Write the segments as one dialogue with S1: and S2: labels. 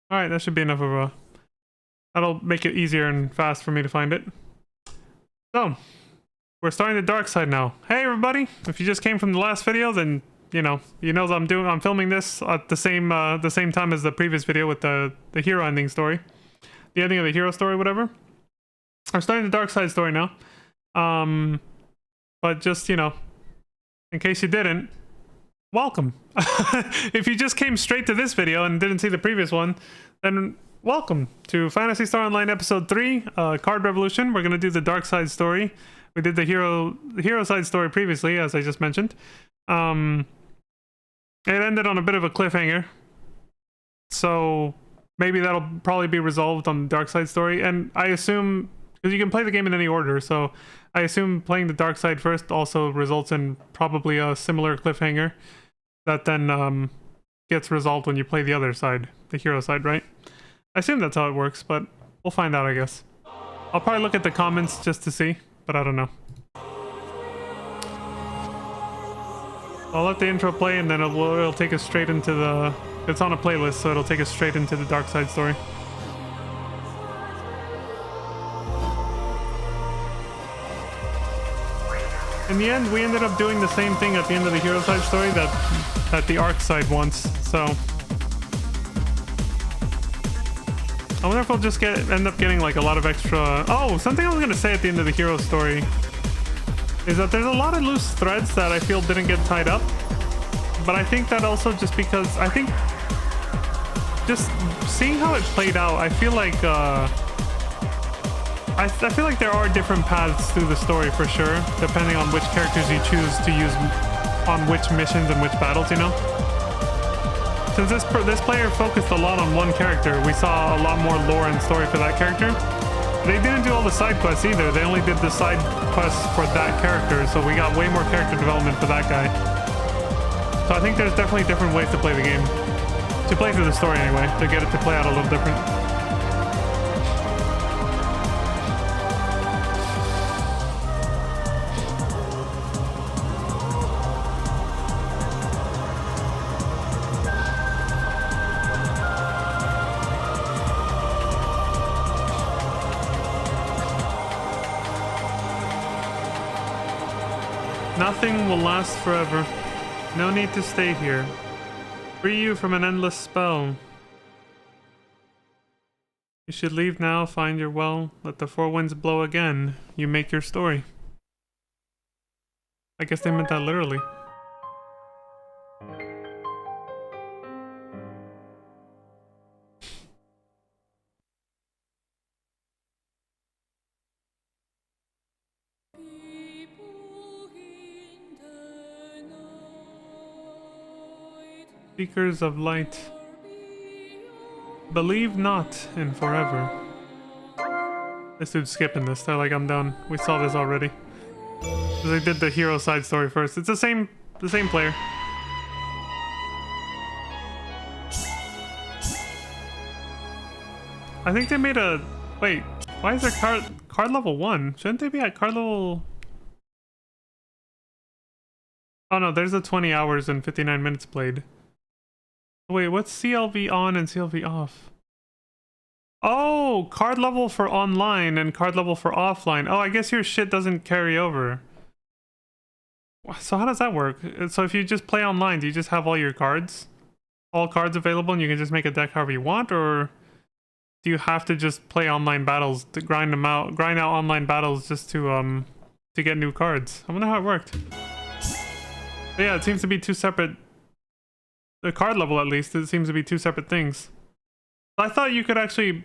S1: Alright, that should be enough of a... That'll make it easier and fast for me to find it. So, we're starting the dark side now. Hey everybody! If you just came from the last video, then you know that I'm filming this at the same time as the previous video with the hero ending story. The ending of the hero story, whatever. We're starting the dark side story now. But just, in case you didn't, welcome. If you just came straight to this video and didn't see the previous one, then welcome to Phantasy Star Online episode 3, Card Revolution. We're gonna do the dark side story. We did the hero side story previously, as I just mentioned. It ended on a bit of a cliffhanger, so maybe that'll probably be resolved on the dark side story. And I assume, because you can play the game in any order, so I assume playing the dark side first also results in probably a similar cliffhanger that then gets resolved when you play the other side, the hero side, right? I assume that's how it works, but we'll find out, I guess. I'll probably look at the comments just to see, but I don't know. I'll let the intro play, and then it'll take us straight into the... It's on a playlist, so it'll take us straight into the dark side story. In the end, we ended up doing the same thing at the end of the hero side story that the arc side wants, so... I wonder if we'll just end up getting like a lot of extra... Oh, something I was gonna say at the end of the hero story is that there's a lot of loose threads that I feel didn't get tied up. But I think that also just because... I think... Just seeing how it played out, I feel like... I feel like there are different paths through the story for sure, depending on which characters you choose to use on which missions and which battles, you know? Since this player focused a lot on one character, we saw a lot more lore and story for that character. They didn't do all the side quests either, they only did the side quests for that character, so we got way more character development for that guy. So I think there's definitely different ways to play the game. To play through the story anyway, to get it to play out a little different. Nothing will last forever. No need to stay here. Free you from an endless spell. You should leave now, find your well, let the four winds blow again. You make your story. I guess they meant that literally. Seekers of light, believe not in forever. This dude's skipping this. They're like, I'm done. We saw this already. They did the hero side story first. It's the same player. I think they made a... Wait, why is there card level 1? Shouldn't they be at card level... Oh no, there's a 20 hours and 59 minutes played. Wait, what's CLV on and CLV off? Oh, card level for online and card level for offline. Oh, I guess your shit doesn't carry over. So how does that work? So if you just play online, do you just have all your cards? All cards available and you can just make a deck however you want? Or do you have to just play online battles to grind out online battles just to get new cards? I wonder how it worked. But yeah, it seems to be two separate... The card level, at least, it seems to be two separate things. I thought you could actually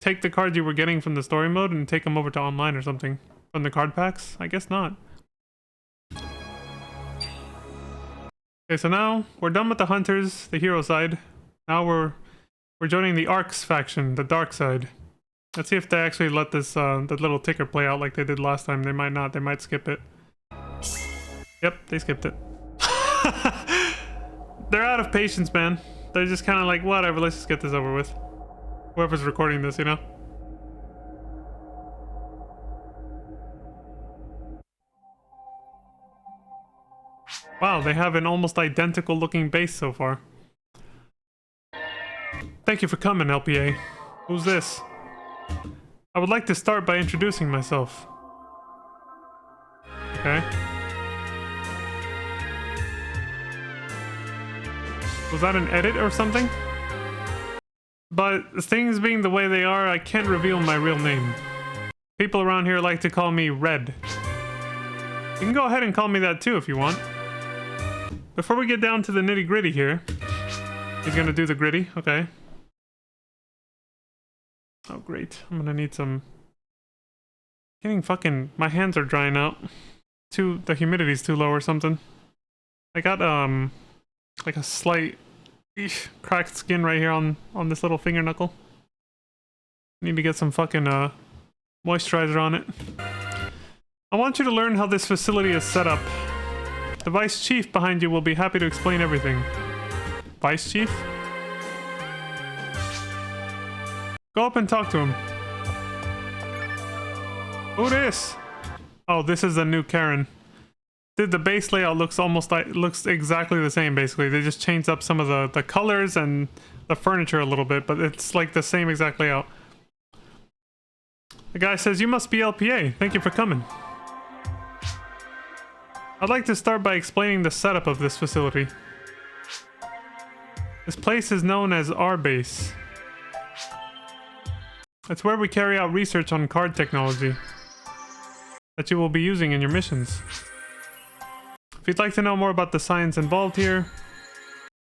S1: take the cards you were getting from the story mode and take them over to online or something from the card packs. I guess not. Okay, so now we're done with the hunters, the hero side. Now we're joining the Arcs faction, the dark side. Let's see if they actually let this the little ticker play out like they did last time. They might not. They might skip it. Yep, they skipped it. They're out of patience, man. They're just kind of like, whatever, let's just get this over with. Whoever's recording this, you know? Wow, they have an almost identical looking base so far. Thank you for coming, LPA. Who's this? I would like to start by introducing myself. Okay. Was that an edit or something? But things being the way they are, I can't reveal my real name. People around here like to call me Red. You can go ahead and call me that too if you want. Before we get down to the nitty-gritty here, he's gonna do the gritty, okay. Oh great, I'm gonna need some... Getting fucking... My hands are drying out. The humidity's too low or something. I got, like a slight... cracked skin right here on this little finger knuckle. Need to get some fucking, moisturizer on it. I want you to learn how this facility is set up. The Vice Chief behind you will be happy to explain everything. Vice Chief? Go up and talk to him. Who this? Oh, this is the new Karen. Dude, the base layout looks almost like, looks exactly the same basically. They just changed up some of the colors and the furniture a little bit, but it's like the same exact layout. The guy says, you must be LPA. Thank you for coming. I'd like to start by explaining the setup of this facility. This place is known as our base. It's where we carry out research on C.A.R.D technology that you will be using in your missions. If you'd like to know more about the science involved here,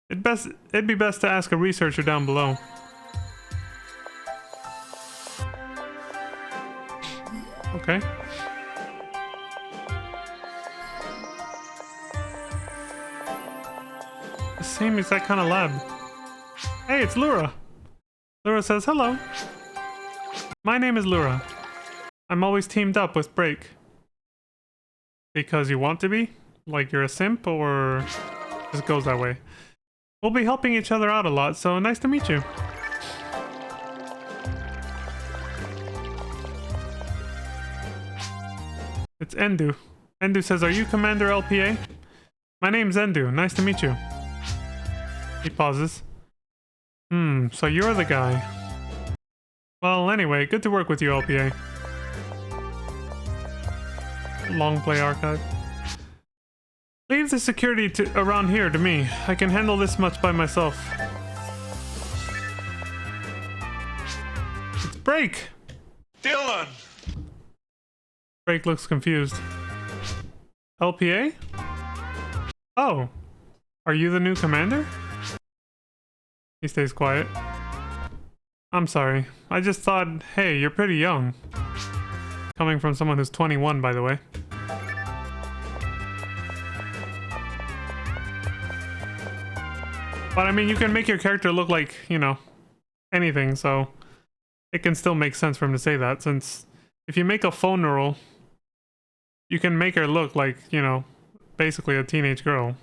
S1: it'd be best to ask a researcher down below. Okay. The same exact kind of lab. Hey, it's Lura. Lura says, hello. My name is Lura. I'm always teamed up with Break. Because you want to be? Like you're a simp, or just goes that way? We'll be helping each other out a lot, so nice to meet you. It's Endu. Endu says, are you Commander LPA? My name's Endu. Nice to meet you. He pauses. So you're the guy. Well, anyway, good to work with you, LPA. Long play archive. Leave the security around here to me. I can handle this much by myself. It's Break!
S2: Dylan!
S1: Break looks confused. LPA? Oh. Are you the new commander? He stays quiet. I'm sorry. I just thought, hey, you're pretty young. Coming from someone who's 21, by the way. But I mean, you can make your character look like, you know, anything, so it can still make sense for him to say that, since if you make a phone neural, you can make her look like, you know, basically a teenage girl.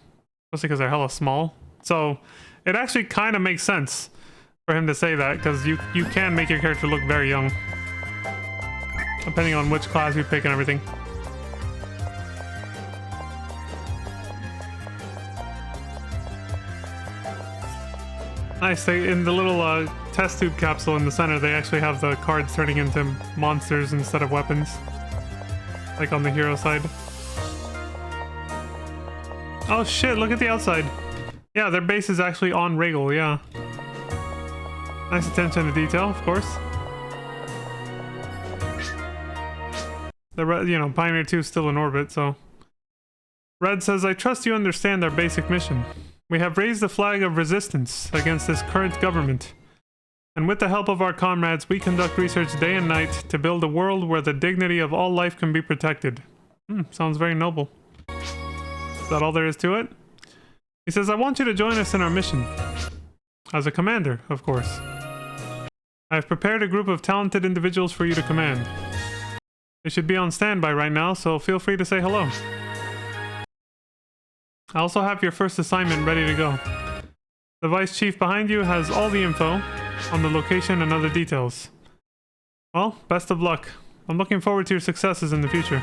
S1: Especially because they're hella small. So it actually kind of makes sense for him to say that, because you can make your character look very young. Depending on which class you pick and everything. Nice, in the little test tube capsule in the center, they actually have the cards turning into monsters instead of weapons. Like on the hero side. Oh shit, look at the outside. Yeah, their base is actually on Regal, yeah. Nice attention to detail, of course. You know, Pioneer 2 is still in orbit, so... Red says, I trust you understand our basic mission. We have raised the flag of resistance against this current government. And with the help of our comrades, we conduct research day and night to build a world where the dignity of all life can be protected. Sounds very noble. Is that all there is to it? He says, I want you to join us in our mission. As a commander, of course. I have prepared a group of talented individuals for you to command. They should be on standby right now, so feel free to say hello. I also have your first assignment ready to go. The Vice Chief behind you has all the info on the location and other details. Well, best of luck. I'm looking forward to your successes in the future.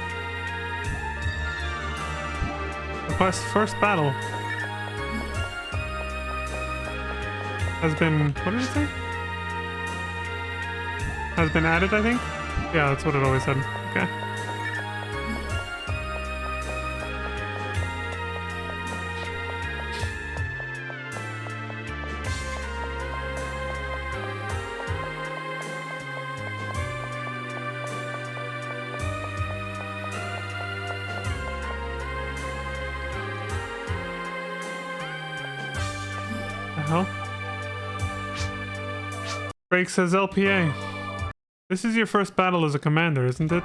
S1: Request first battle. has been, what did it say? Has been added, I think? Yeah, that's what it always said. Okay. The hell? Break says LPA. This is your first battle as a commander, isn't it?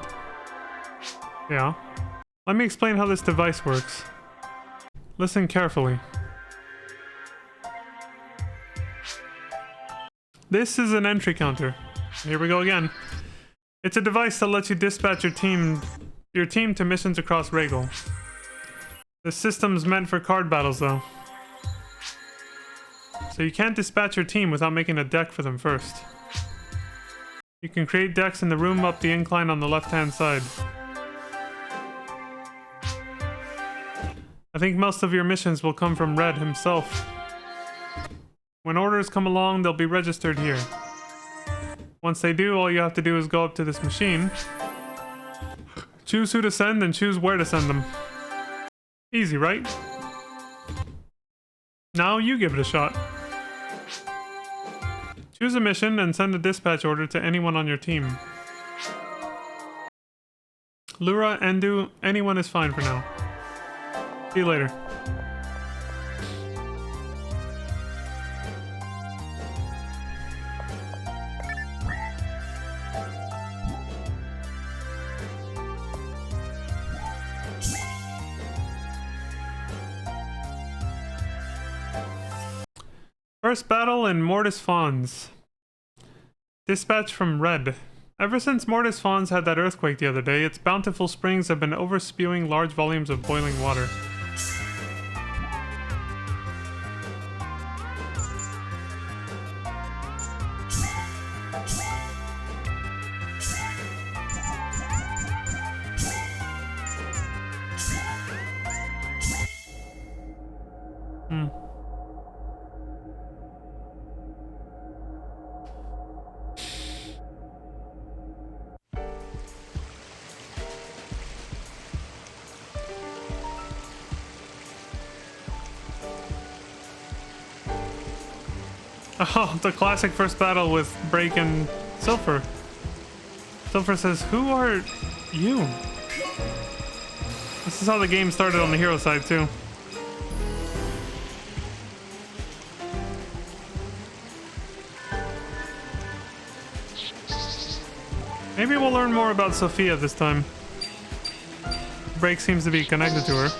S1: Yeah. Let me explain how this device works. Listen carefully. This is an entry counter. Here we go again. It's a device that lets you dispatch your team to missions across Regal. The system's meant for card battles though. So you can't dispatch your team without making a deck for them first. You can create decks in the room up the incline on the left-hand side. I think most of your missions will come from Red himself. When orders come along, they'll be registered here. Once they do, all you have to do is go up to this machine, choose who to send, and choose where to send them. Easy, right? Now you give it a shot. Choose a mission and send a dispatch order to anyone on your team. Lura, Endu, anyone is fine for now. See you later. First battle in Mortis Fawns. Dispatch from Red. Ever since Mortis Fawns had that earthquake the other day, its bountiful springs have been overspewing large volumes of boiling water. Oh, the classic first battle with Break and Silpher. Silpher says, "Who are you?" This is how the game started on the hero side, too. Maybe we'll learn more about Sophia this time. Break seems to be connected to her.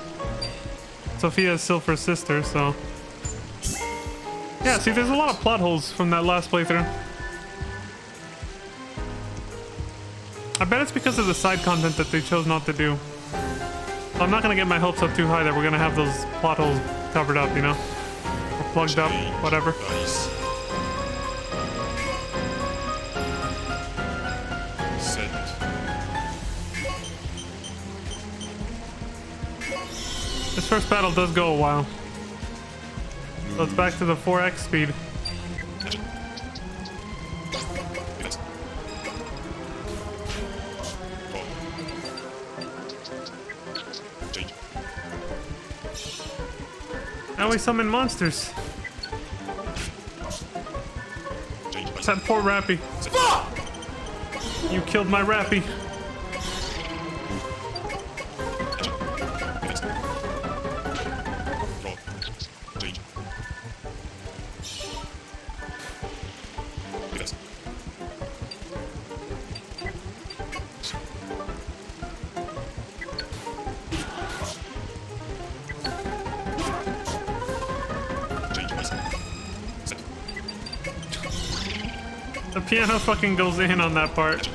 S1: Sophia is Silpher's sister, so... Yeah, see, there's a lot of plot holes from that last playthrough. I bet it's because of the side content that they chose not to do. So I'm not gonna get my hopes up too high that we're gonna have those plot holes covered up, you know? Or plugged up, whatever. This first battle does go a while. So it's back to the 4x speed. Now we summon monsters. That poor Rappy. You killed my Rappy. The piano fucking goes in on that part.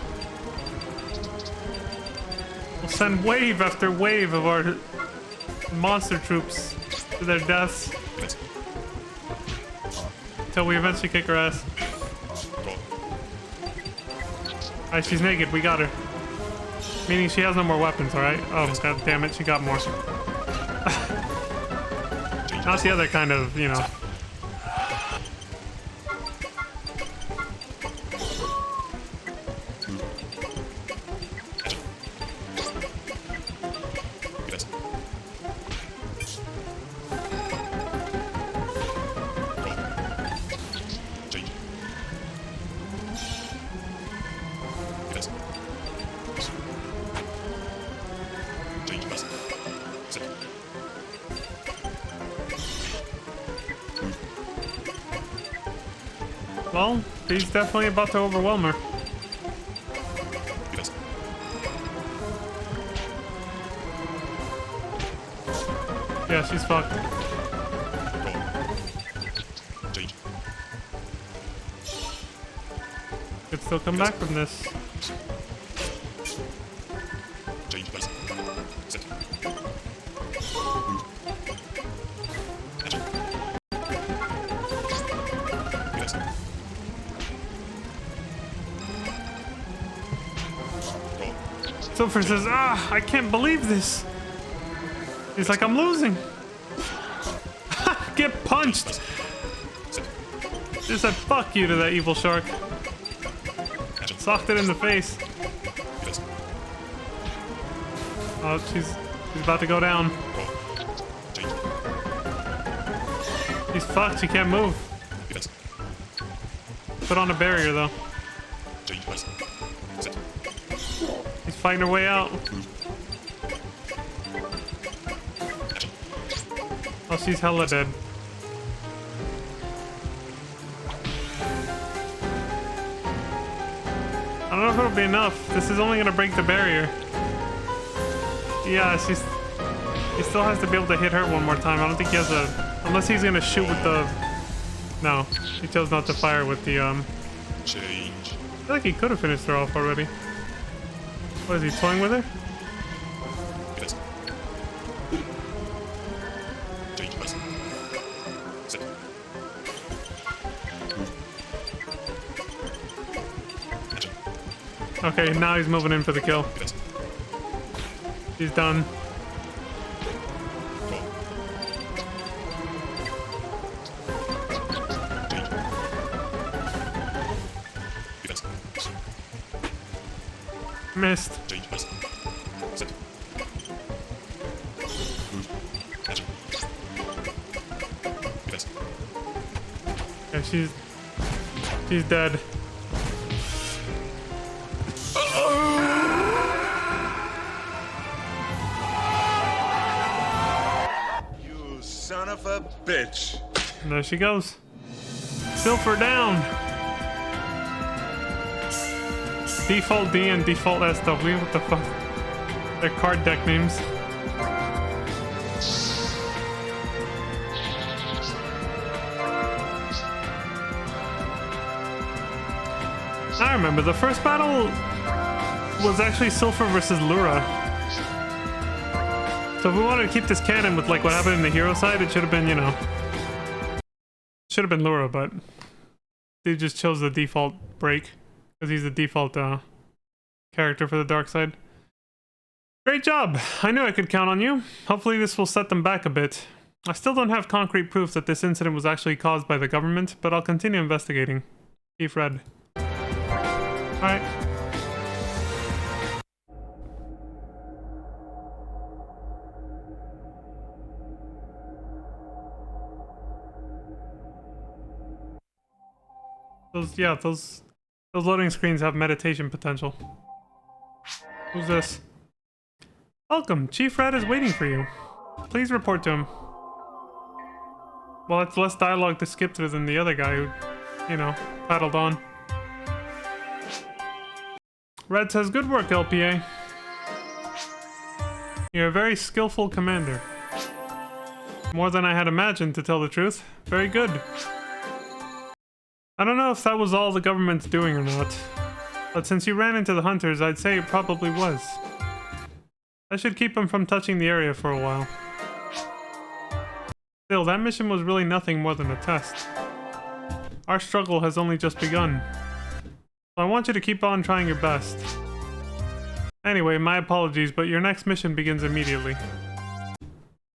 S1: We'll send wave after wave of our monster troops to their deaths. Until we eventually kick her ass. Alright, she's naked. We got her. Meaning she has no more weapons, alright? Oh, god damn it, she got more. That's the other kind of, you know... Well, he's definitely about to overwhelm her.
S2: Yes.
S1: Yeah, she's fucked.
S2: Roll. Change.
S1: Could still come back from this.
S2: Change place. Set. Move. Action. Yes. Roll.
S1: Silver says, "Ah, I can't believe this." He's like, "I'm losing." Get punched.
S2: Set.
S1: Just said fuck you to that evil shark.
S2: Action.
S1: Socked it in the face.
S2: Yes.
S1: Oh, she's about to go down.
S2: Roll. Change.
S1: She's fucked. She can't move.
S2: Yes.
S1: Put on a barrier though.
S2: Change place. Set.
S1: She's fighting her way out.
S2: Move. Action.
S1: Oh, she's hella dead. I don't know if it'll be enough. This is only gonna break the barrier. Yeah, he still has to be able to hit her one more time. I don't think he has a... Unless he's gonna shoot with the... No, he chose not to fire with the,
S2: Change.
S1: I feel like he could have finished her off already. What is he, toying with her?
S2: Yes. Change place. Set. Move. Action.
S1: Okay, now he's moving in for the kill.
S2: Yes.
S1: He's done.
S2: Roll. Change. Yes.
S1: Missed.
S2: Change place. Set. Move. Action. Yes.
S1: Yeah, she's dead.
S3: You son of a bitch.
S1: And there she goes. Silver down. Default D and default SW. What the fuck? They're card deck names. I remember the first battle was actually Silver versus Lura. So if we wanted to keep this canon with like what happened in the hero side, it should have been, you know, should have been Lura, but they just chose the default break because he's the default character for the dark side. Great job! I knew I could count on you. Hopefully this will set them back a bit. I still don't have concrete proof that this incident was actually caused by the government, but I'll continue investigating. C.A.R.D. Alright. Those loading screens have meditation potential. Who's this? Welcome, Chief Red is waiting for you. Please report to him. Well, it's less dialogue to skip through than the other guy who, you know, paddled on. Red says, good work, LPA. You're a very skillful commander. More than I had imagined, to tell the truth. Very good. I don't know if that was all the government's doing or not, but since you ran into the hunters, I'd say it probably was. I should keep them from touching the area for a while. Still, that mission was really nothing more than a test. Our struggle has only just begun. So I want you to keep on trying your best. Anyway, my apologies, but your next mission begins immediately.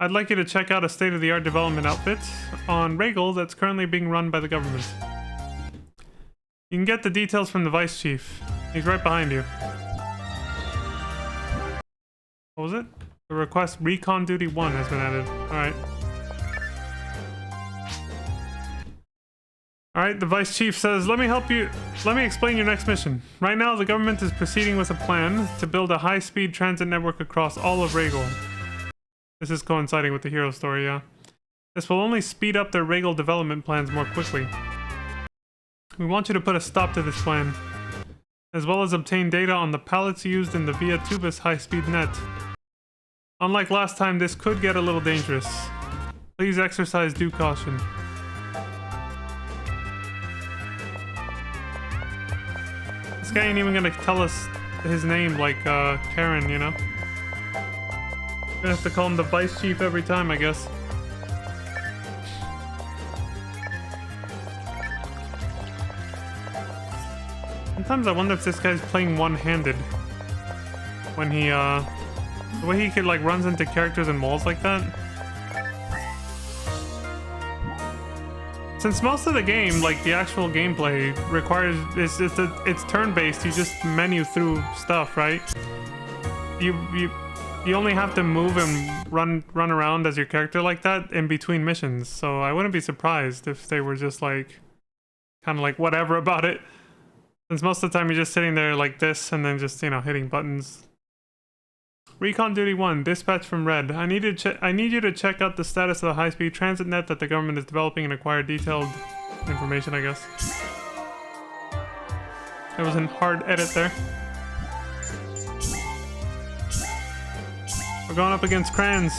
S1: I'd like you to check out a state-of-the-art development outfit on Regal that's currently being run by the government. You can get the details from the Vice Chief. He's right behind you. What was it? The request Recon Duty 1 has been added. Alright. Alright, the Vice Chief says, let me explain your next mission. Right now, the government is proceeding with a plan to build a high-speed transit network across all of Regal. This is coinciding with the hero story, yeah. This will only speed up their Regal development plans more quickly. We want you to put a stop to this plan, as well as obtain data on the pallets used in the Via Tubis high-speed net. Unlike last time, this could get a little dangerous. Please exercise due caution. This guy ain't even gonna tell us his name like Karen, you know? We're gonna have to call him the Vice Chief every time, I guess. Sometimes I wonder if this guy's playing one-handed. When he, the way he could, like, runs into characters and walls like that. Since most of the game, like, the actual gameplay requires... It's turn-based, you just menu through stuff, right? You only have to move and run around as your character like that in between missions. So I wouldn't be surprised if they were just, like... kind of like, whatever about it. Since most of the time you're just sitting there like this and then just, you know, hitting buttons. Recon Duty 1, dispatch from Red. I need you to check out the status of the high-speed transit net that the government is developing and acquire detailed information, I guess. There was a hard edit there. We're going up against Crans.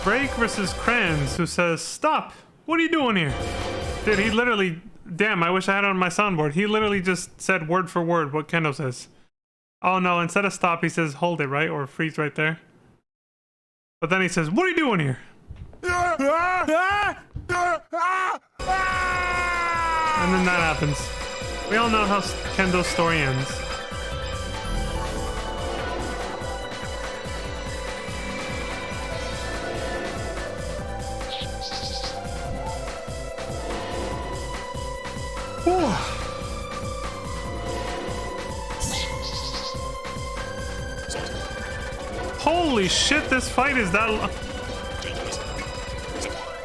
S1: Break versus Crans, who says, "Stop! What are you doing here?" Dude, he literally... Damn, I wish I had it on my soundboard. He literally just said word for word what Kendo says. Oh no, instead of stop, he says hold it, right? Or freeze right there. But then he says, "What are you doing here?" And then that happens. We all know how Kendo's story ends. Holy shit, this fight is that...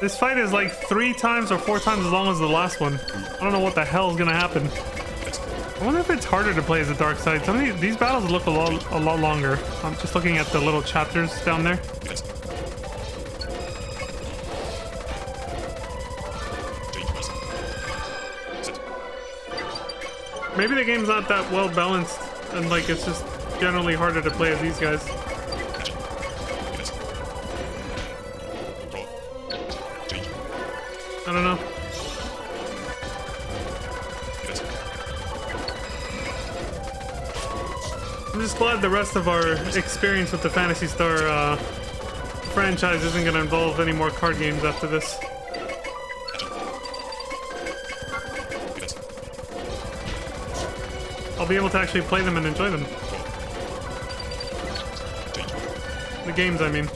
S1: This fight is like 3 times or 4 times as long as the last one. I don't know what the hell is gonna happen. I wonder if it's harder to play as the dark side. Some of these battles look a lot longer. I'm just looking at the little chapters down there. Maybe the game's not that well balanced, and like it's just generally harder to play as these guys. I don't know. I'm just glad the rest of our experience with the Phantasy Star franchise isn't going to involve any more card games after this. I'll be able to actually play them and enjoy them. The games, I mean.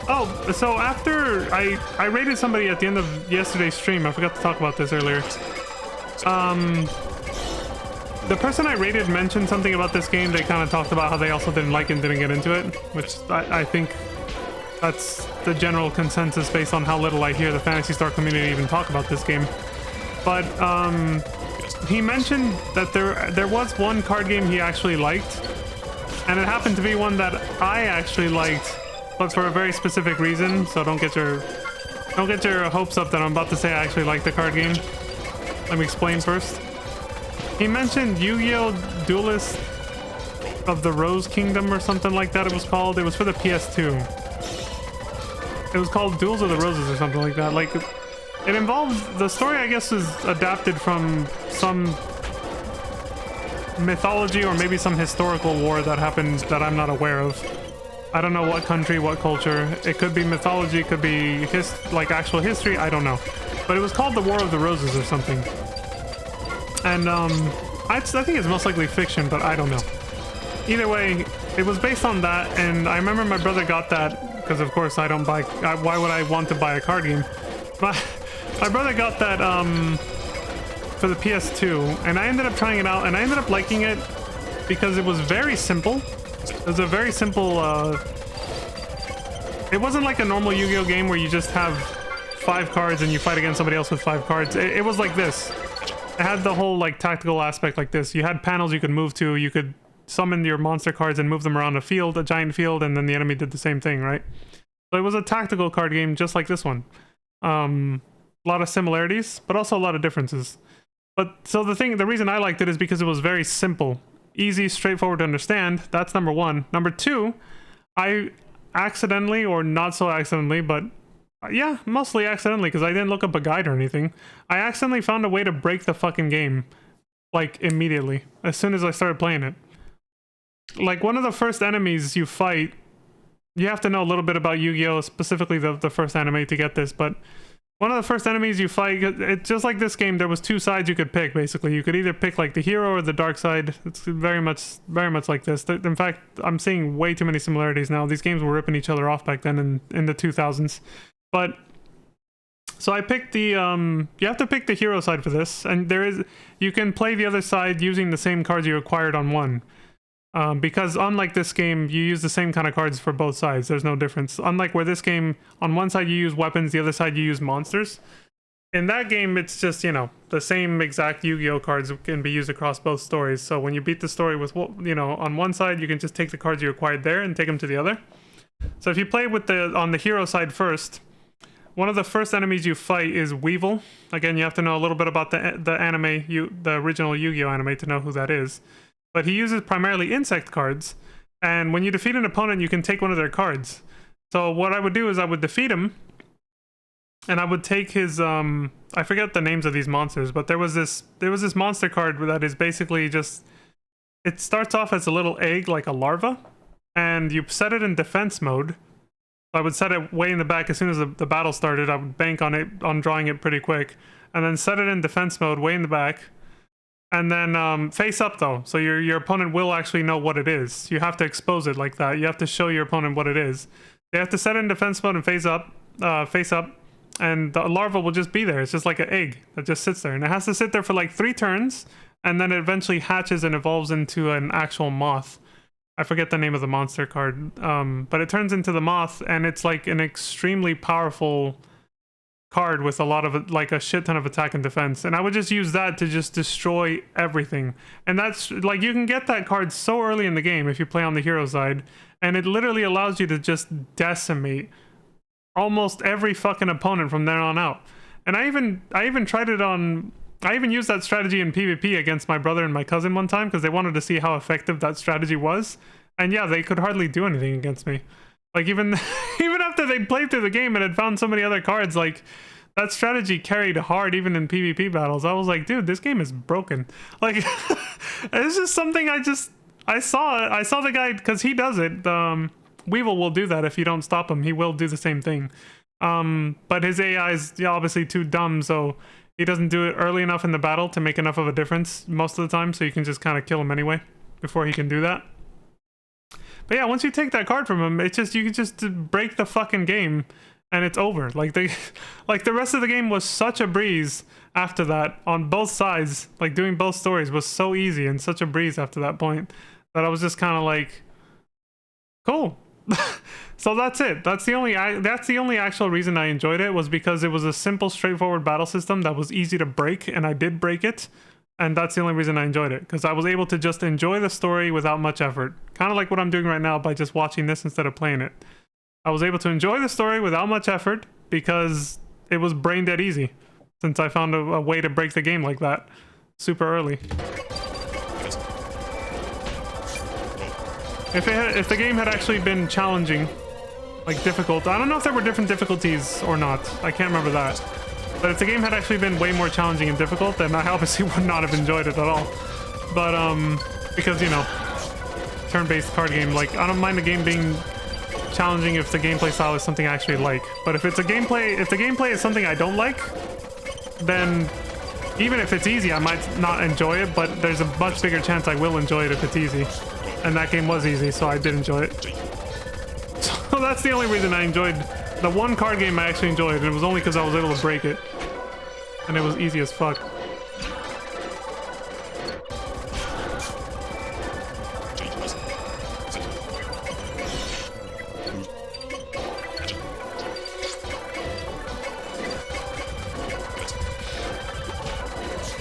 S1: Oh, so after I rated somebody at the end of yesterday's stream, I forgot to talk about this earlier. The person I rated mentioned something about this game. They kind of talked about how they also didn't like it and didn't get into it, which I think that's the general consensus based on how little I hear the Phantasy Star community even talk about this game. But he mentioned that there was one card game he actually liked, and it happened to be one that I actually liked, but for a very specific reason. So don't get your hopes up that I'm about to say I actually like the card game. Let me explain first. He mentioned Yu-Gi-Oh! Duelist of the Rose Kingdom or something like that it was called. It was for the PS2. It was called Duels of the Roses or something like that. Like, it involved... The story, I guess, is adapted from some mythology or maybe some historical war that happened that I'm not aware of. I don't know what country, what culture. It could be mythology, it could be like actual history, I don't know. But it was called the War of the Roses or something. And I think it's most likely fiction, but I don't know. Either way, it was based on that, and I remember my brother got that because, of course, I don't buy. Why would I want to buy a card game? But My brother got that for the PS2, and I ended up trying it out, and I ended up liking it because it was very simple. It was a very simple. It wasn't like a normal Yu-Gi-Oh game where you just have 5 cards and you fight against somebody else with 5 cards. It was like this. It had the whole like tactical aspect like this. You had panels you could move to. You could summon your monster cards and move them around a field, a giant field, and then the enemy did the same thing, right? So it was a tactical card game just like this one. A lot of similarities, but also a lot of differences. But so the reason I liked it is because it was very simple, easy, straightforward to understand. That's number one. Number two, I accidentally, or not so accidentally, but yeah, mostly accidentally because I didn't look up a guide or anything. I accidentally found a way to break the fucking game, like immediately, as soon as I started playing it. Like one of the first enemies you fight, you have to know a little bit about Yu-Gi-Oh, specifically the first anime to get this, but one of the first enemies you fight, it's just like this game, there was 2 sides you could pick, basically. You could either pick like the hero or the dark side. It's very much like this. In fact, I'm seeing way too many similarities now. These games were ripping each other off back then in the 2000s. But so I picked the you have to pick the hero side for this, and you can play the other side using the same cards you acquired on one. Because unlike this game, you use the same kind of cards for both sides. There's no difference. Unlike where this game, on one side you use weapons, the other side you use monsters. In that game, it's just, you know, the same exact Yu-Gi-Oh cards can be used across both stories. So when you beat the story with, you know, on one side, you can just take the cards you acquired there and take them to the other. So if you play with on the hero side first, one of the first enemies you fight is Weevil. Again, you have to know a little bit about the anime, the original Yu-Gi-Oh anime to know who that is. But he uses primarily insect cards, and when you defeat an opponent, you can take one of their cards. So what I would do is I would defeat him, and I would take his I forget the names of these monsters, but there was this monster card that is basically just, it starts off as a little egg, like a larva, and you set it in defense mode. I would set it way in the back. As soon as the battle started, I would bank on it, on drawing it pretty quick, and then set it in defense mode way in the back. And then face up though, so your opponent will actually know what it is. You have to expose it like that. You have to show your opponent what it is. They have to set it in defense mode and face up, and the larva will just be there. It's just like an egg that just sits there, and it has to sit there for like 3 turns, and then it eventually hatches and evolves into an actual moth. I forget the name of the monster card, but it turns into the moth, and it's like an extremely powerful card with a lot of, like, a shit ton of attack and defense, and I would just use that to just destroy everything. And that's like, you can get that card so early in the game if you play on the hero side, and it literally allows you to just decimate almost every fucking opponent from there on out. And I even tried it on, I even used that strategy in PvP against my brother and my cousin one time because they wanted to see how effective that strategy was, and yeah, they could hardly do anything against me. Like, even after they'd played through the game and had found so many other cards, like, that strategy carried hard even in PvP battles. I was like, dude, this game is broken. Like, it's just something I saw the guy, because he does it. Weevil will do that if you don't stop him. He will do the same thing. But his AI is obviously too dumb, so he doesn't do it early enough in the battle to make enough of a difference most of the time, so you can just kind of kill him anyway before he can do that. But yeah, once you take that card from him, it's just, you can just break the fucking game and it's over. Like, the rest of the game was such a breeze after that on both sides. Like, doing both stories was so easy and such a breeze after that point that I was just kind of like, cool. So that's it. That's the only actual reason I enjoyed it, was because it was a simple, straightforward battle system that was easy to break, and I did break it. And that's the only reason I enjoyed it, because I was able to just enjoy the story without much effort. Kind of like what I'm doing right now by just watching this instead of playing it. I was able to enjoy the story without much effort because it was brain dead easy, since I found a way to break the game like that super early. If the game had actually been challenging, like difficult, I don't know if there were different difficulties or not. I can't remember that. But if the game had actually been way more challenging and difficult, then I obviously would not have enjoyed it at all. But, because, you know, turn-based card game, like, I don't mind the game being challenging if the gameplay style is something I actually like. But if the gameplay is something I don't like, then even if it's easy, I might not enjoy it, but there's a much bigger chance I will enjoy it if it's easy. And that game was easy, so I did enjoy it. So that's the only reason I enjoyed the one card game I actually enjoyed, and it was only because I was able to break it. And it was easy as fuck.
S2: Change bus. Set. Move. Enter. Events.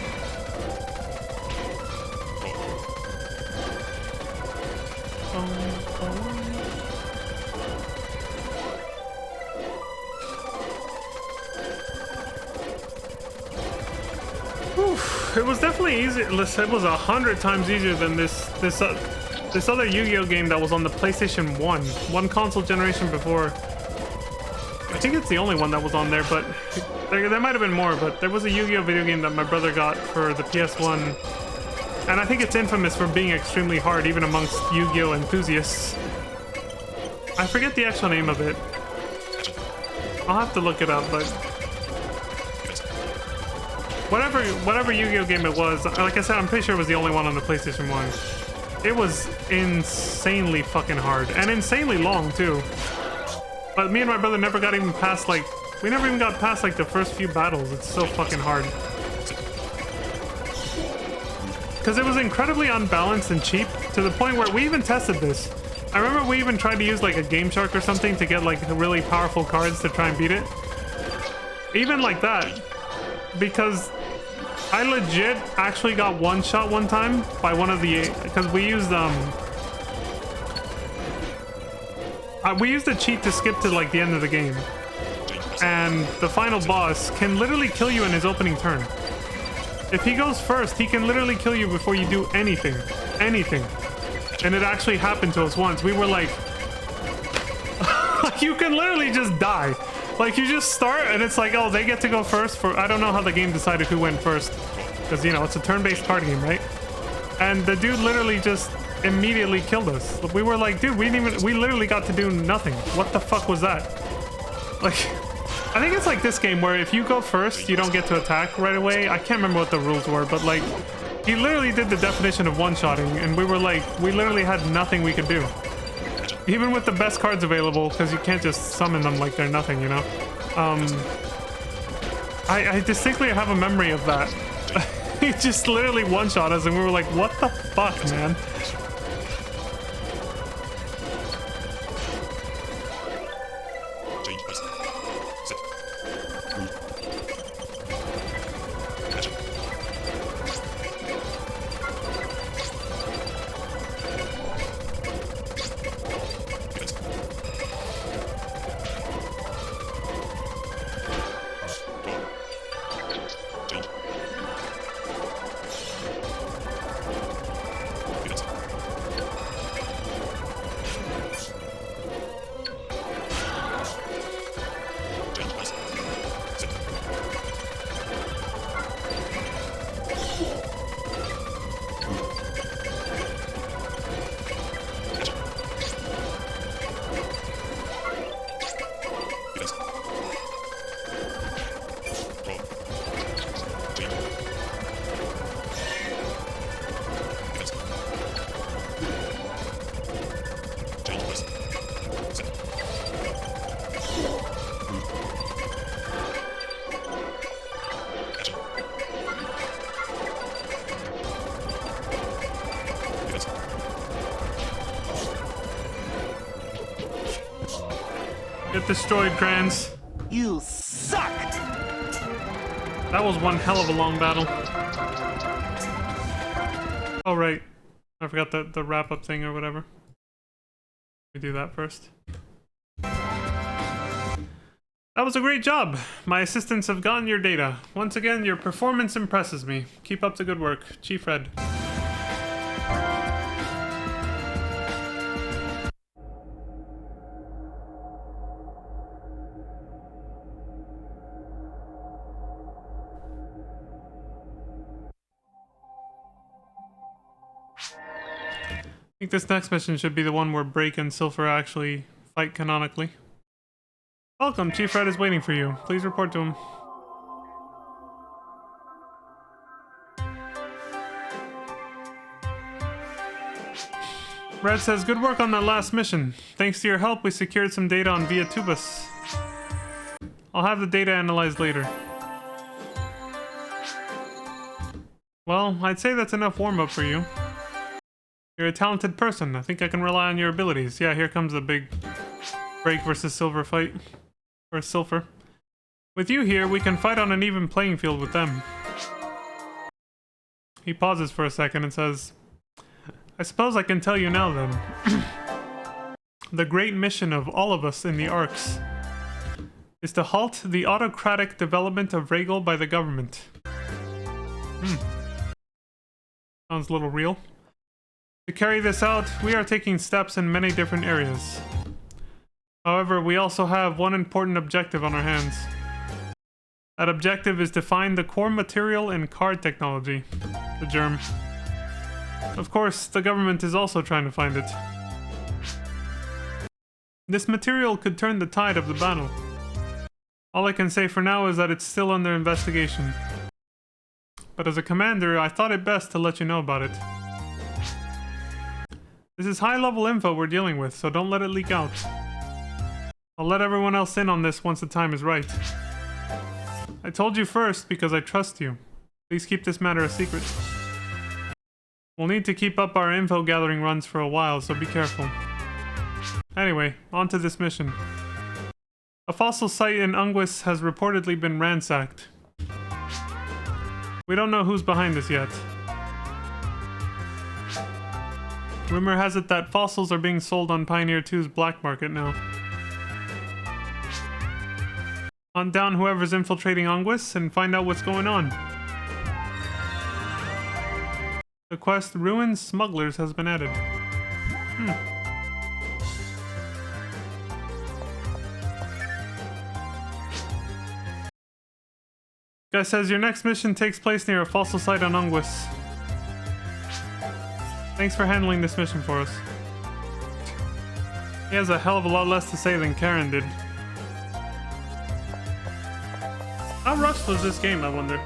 S2: Roll.
S1: It was definitely easy. It was 100 times easier than this other Yu-Gi-Oh game that was on the PlayStation 1, one console generation before. I think it's the only one that was on there, but there might have been more. But there was a Yu-Gi-Oh video game that my brother got for the PS1, and I think it's infamous for being extremely hard, even amongst Yu-Gi-Oh enthusiasts. I forget the actual name of it. I'll have to look it up, but. Whatever Yu-Gi-Oh game it was, like I said, I'm pretty sure it was the only one on the PlayStation 1. It was insanely fucking hard, and insanely long, too. But me and my brother never got even past, like... We never even got past, like, the first few battles. It's so fucking hard. Because it was incredibly unbalanced and cheap, to the point where we even tested this. I remember we even tried to use, like, a Game Shark or something to get, like, really powerful cards to try and beat it. Even like that. Because... I legit actually got one shot one time by one of the, because we used a cheat to skip to like the end of the game, and the final boss can literally kill you in his opening turn. If he goes first, he can literally kill you before you do anything, and it actually happened to us once. We were like, you can literally just die. Like, you just start, and it's like, oh, they get to go first for... I don't know how the game decided who went first. Because, you know, it's a turn-based card game, right? And the dude literally just immediately killed us. We were like, dude, we literally got to do nothing. What the fuck was that? Like, I think it's like this game where if you go first, you don't get to attack right away. I can't remember what the rules were, but, like, he literally did the definition of one-shotting, and we were like, we literally had nothing we could do. Even with the best cards available, because you can't just summon them like they're nothing, you know? I distinctly have a memory of that. He just literally one-shot us, and we were like, what the fuck, man?
S2: Change bus. Set. Move. Enter. Events. Roll. Change. Events. Change bus. Set. Enter. Events. Roll. Change. Events. Change bus. Set. Move. Enter. Events.
S1: Get destroyed, Krans.
S4: You sucked!
S1: That was one hell of a long battle. Oh, right. I forgot the wrap-up thing or whatever. We do that first. That was a great job. My assistants have gotten your data. Once again, your performance impresses me. Keep up the good work. Chief Red. I think this next mission should be the one where Break and Silver actually fight canonically. Welcome, Chief Red is waiting for you. Please report to him. Red says, good work on that last mission. Thanks to your help, we secured some data on Via Tubus. I'll have the data analyzed later. Well, I'd say that's enough warm-up for you. You're a talented person. I think I can rely on your abilities. Yeah, here comes the big Break versus Silver fight. Or Silver. With you here, we can fight on an even playing field with them. He pauses for a second and says, I suppose I can tell you now then. The great mission of all of us in the Arcs is to halt the autocratic development of Regal by the government. Sounds a little real. To carry this out, we are taking steps in many different areas. However, we also have one important objective on our hands. That objective is to find the core material in C.A.R.D technology, the germ. Of course, the government is also trying to find it. This material could turn the tide of the battle. All I can say for now is that it's still under investigation. But as a commander, I thought it best to let you know about it. This is high-level info we're dealing with, so don't let it leak out. I'll let everyone else in on this once the time is right. I told you first because I trust you. Please keep this matter a secret. We'll need to keep up our info gathering runs for a while, so be careful. Anyway, on to this mission. A fossil site in Unguis has reportedly been ransacked. We don't know who's behind this yet. Rumor has it that fossils are being sold on Pioneer 2's black market now. Hunt down whoever's infiltrating Unguis and find out what's going on. The quest Ruined Smugglers has been added. Guy says your next mission takes place near a fossil site on Unguis. Thanks for handling this mission for us. He has a hell of a lot less to say than Karen did. How rushed was this game, I wonder?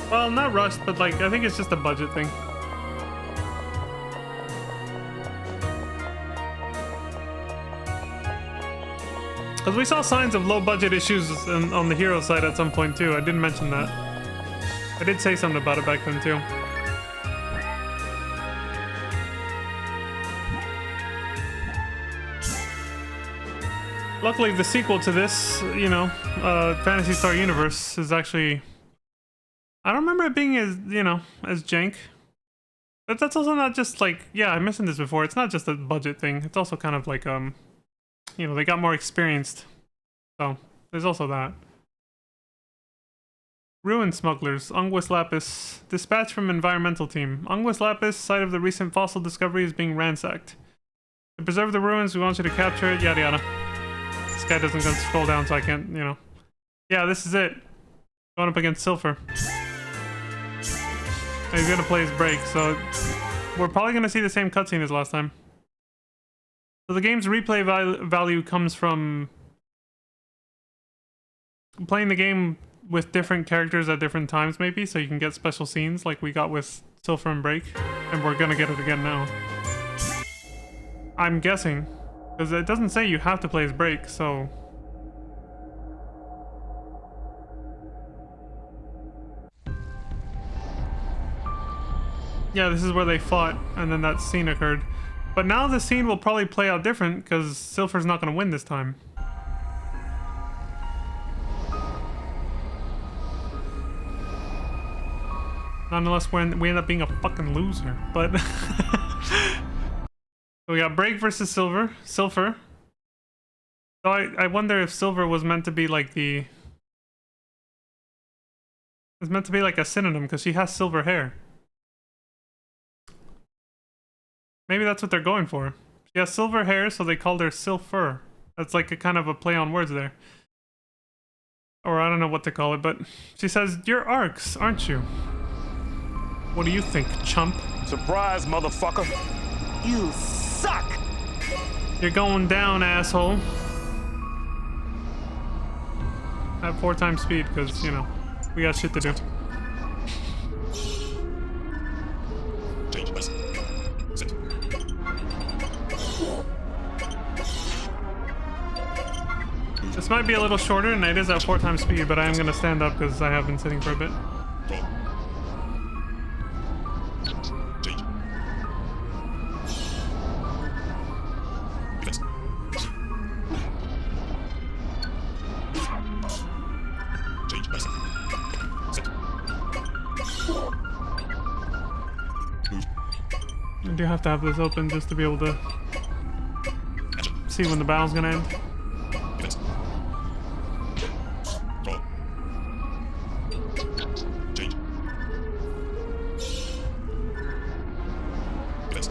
S1: Well, not rushed, but like, I think it's just a budget thing. Because we saw signs of low budget issues on the hero side at some point too. I didn't mention that. I did say something about it back then too. Luckily, the sequel to this, you know, Phantasy Star Universe is actually... I don't remember it being as, you know, as jank. But that's also not just like... Yeah, I mentioned this before. It's not just a budget thing. It's also kind of like, you know, they got more experienced. So, there's also that. Ruined Smugglers. Unguis Lapis. Dispatch from Environmental Team. Unguis Lapis, site of the recent fossil discovery, is being ransacked. To preserve the ruins, we want you to capture it, yada yada. This guy doesn't go scroll down, so I can't, you know. Yeah, this is it. Going up against Silver. He's gonna play his break, so we're probably gonna see the same cutscene as last time. So the game's replay value comes from playing the game with different characters at different times, maybe, so you can get special scenes like we got with Silver and Break, and we're gonna get it again now. I'm guessing. Because it doesn't say you have to play as Break, so... Yeah, this is where they fought, and then that scene occurred. But now the scene will probably play out different, because Silver's not going to win this time. Not unless we end up being a fucking loser, but... So we got Break versus Silver. So I wonder if Silver was meant to be like the... It's meant to be like a synonym, because she has silver hair. Maybe that's what they're going for. She has silver hair, so they called her Silver. That's like a kind of a play on words there. Or I don't know what to call it, but she says, "You're Arcs, aren't you? What do you think, chump?"
S4: Surprise, motherfucker. You suck.
S1: You're going down, asshole. At 4 times speed, because, you know, we got shit to do.
S2: Change place. Sit.
S1: This might be a little shorter, and it is at 4 times speed, but I am going to stand up because I have been sitting for a bit.
S2: Roll. Change. Yes. Change bison. Set. Move.
S1: I do have to have this open just to be able to
S2: Action.
S1: see when the battle's gonna end.
S2: Yes. Roll. Change. Yes.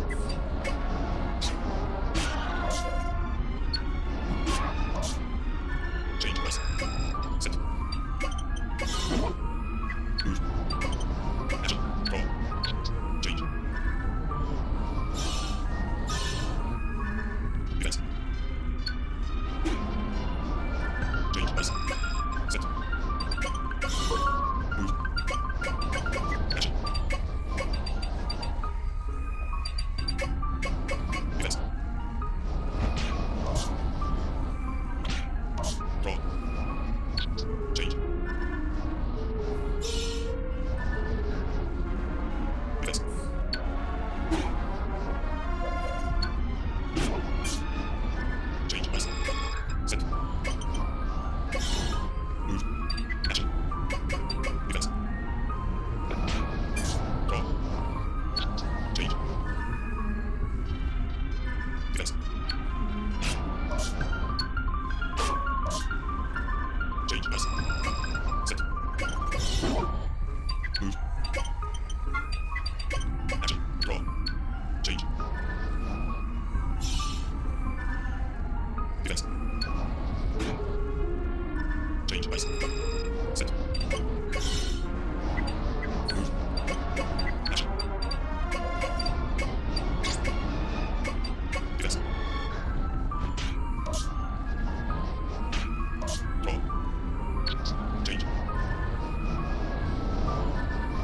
S2: Change bison. Set. Move. Action. Roll. Change. Yes. Change bison. Set. Move. Action. Yes. Roll. Change. Yes. Change bison. Set. Move. Action. Yes. Roll. Change. Yes. Change bison. Set. Move. Action. Roll. Change. Yes. Change bison. Set. Move. Action. Yes. Roll. Change.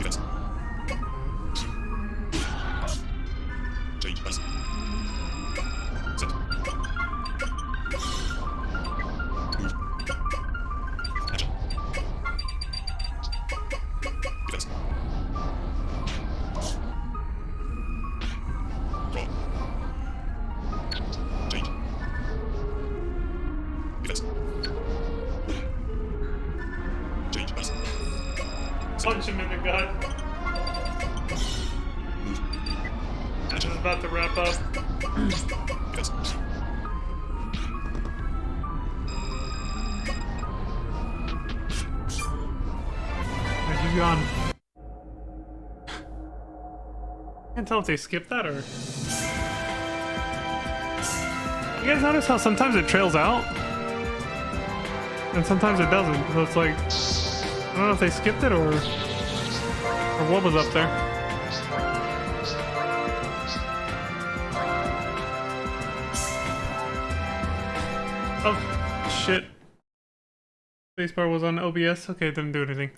S2: Yes. Change bison. Set. Move. Action. Yes. Roll. Change. Yes. Change bison.
S1: Punch him in the gut.
S2: Move.
S1: This
S2: Action.
S1: is about to wrap up.
S2: Yes.
S1: He's gone. Can't tell if they skipped that or. You guys notice how sometimes it trails out? And sometimes it doesn't. So it's like, I don't know if they skipped it or what was up there. Oh, shit. Spacebar was on OBS. Okay, it didn't do anything.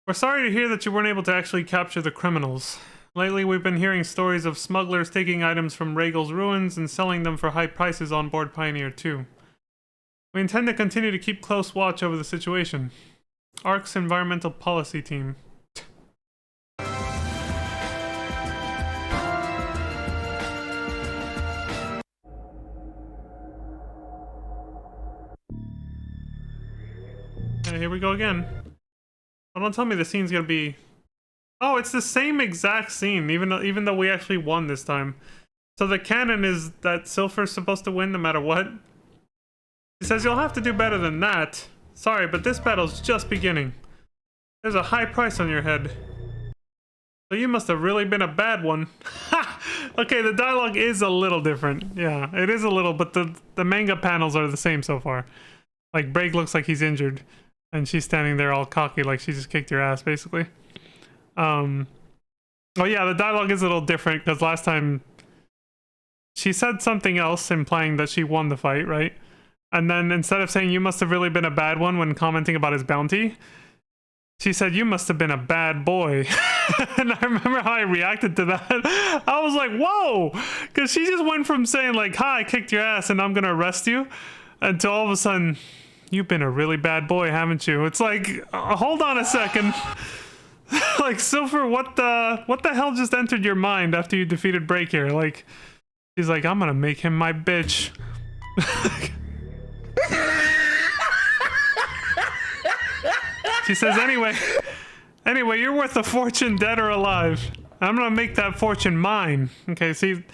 S1: We're sorry to hear that you weren't able to actually capture the criminals. Lately, we've been hearing stories of smugglers taking items from Regal's ruins and selling them for high prices on board Pioneer 2. We intend to continue to keep close watch over the situation. ARC's Environmental Policy Team. And here we go again. Oh, don't tell me the scene's gonna be... Oh, it's the same exact scene, even though we actually won this time. So the canon is that Silver's supposed to win no matter what. He says you'll have to do better than that. Sorry, but this battle's just beginning. There's a high price on your head. So you must have really been a bad one. Okay, the dialogue is a little different. Yeah, it is a little, but the manga panels are the same so far. Like, Brake looks like he's injured. And she's standing there all cocky like she just kicked your ass, basically. Oh yeah, the dialogue is a little different because last time she said something else implying that she won the fight, right? And then instead of saying you must have really been a bad one when commenting about his bounty, she said you must have been a bad boy. And I remember how I reacted to that. I was like, whoa! Because she just went from saying like, hi, I kicked your ass and I'm gonna arrest you, until all of a sudden, you've been a really bad boy, haven't you? It's like, hold on a second. Like, Silver, what the hell just entered your mind after you defeated Break here? Like, she's like, I'm gonna make him my bitch. She says, anyway, you're worth a fortune dead or alive. I'm gonna make that fortune mine. Okay, see,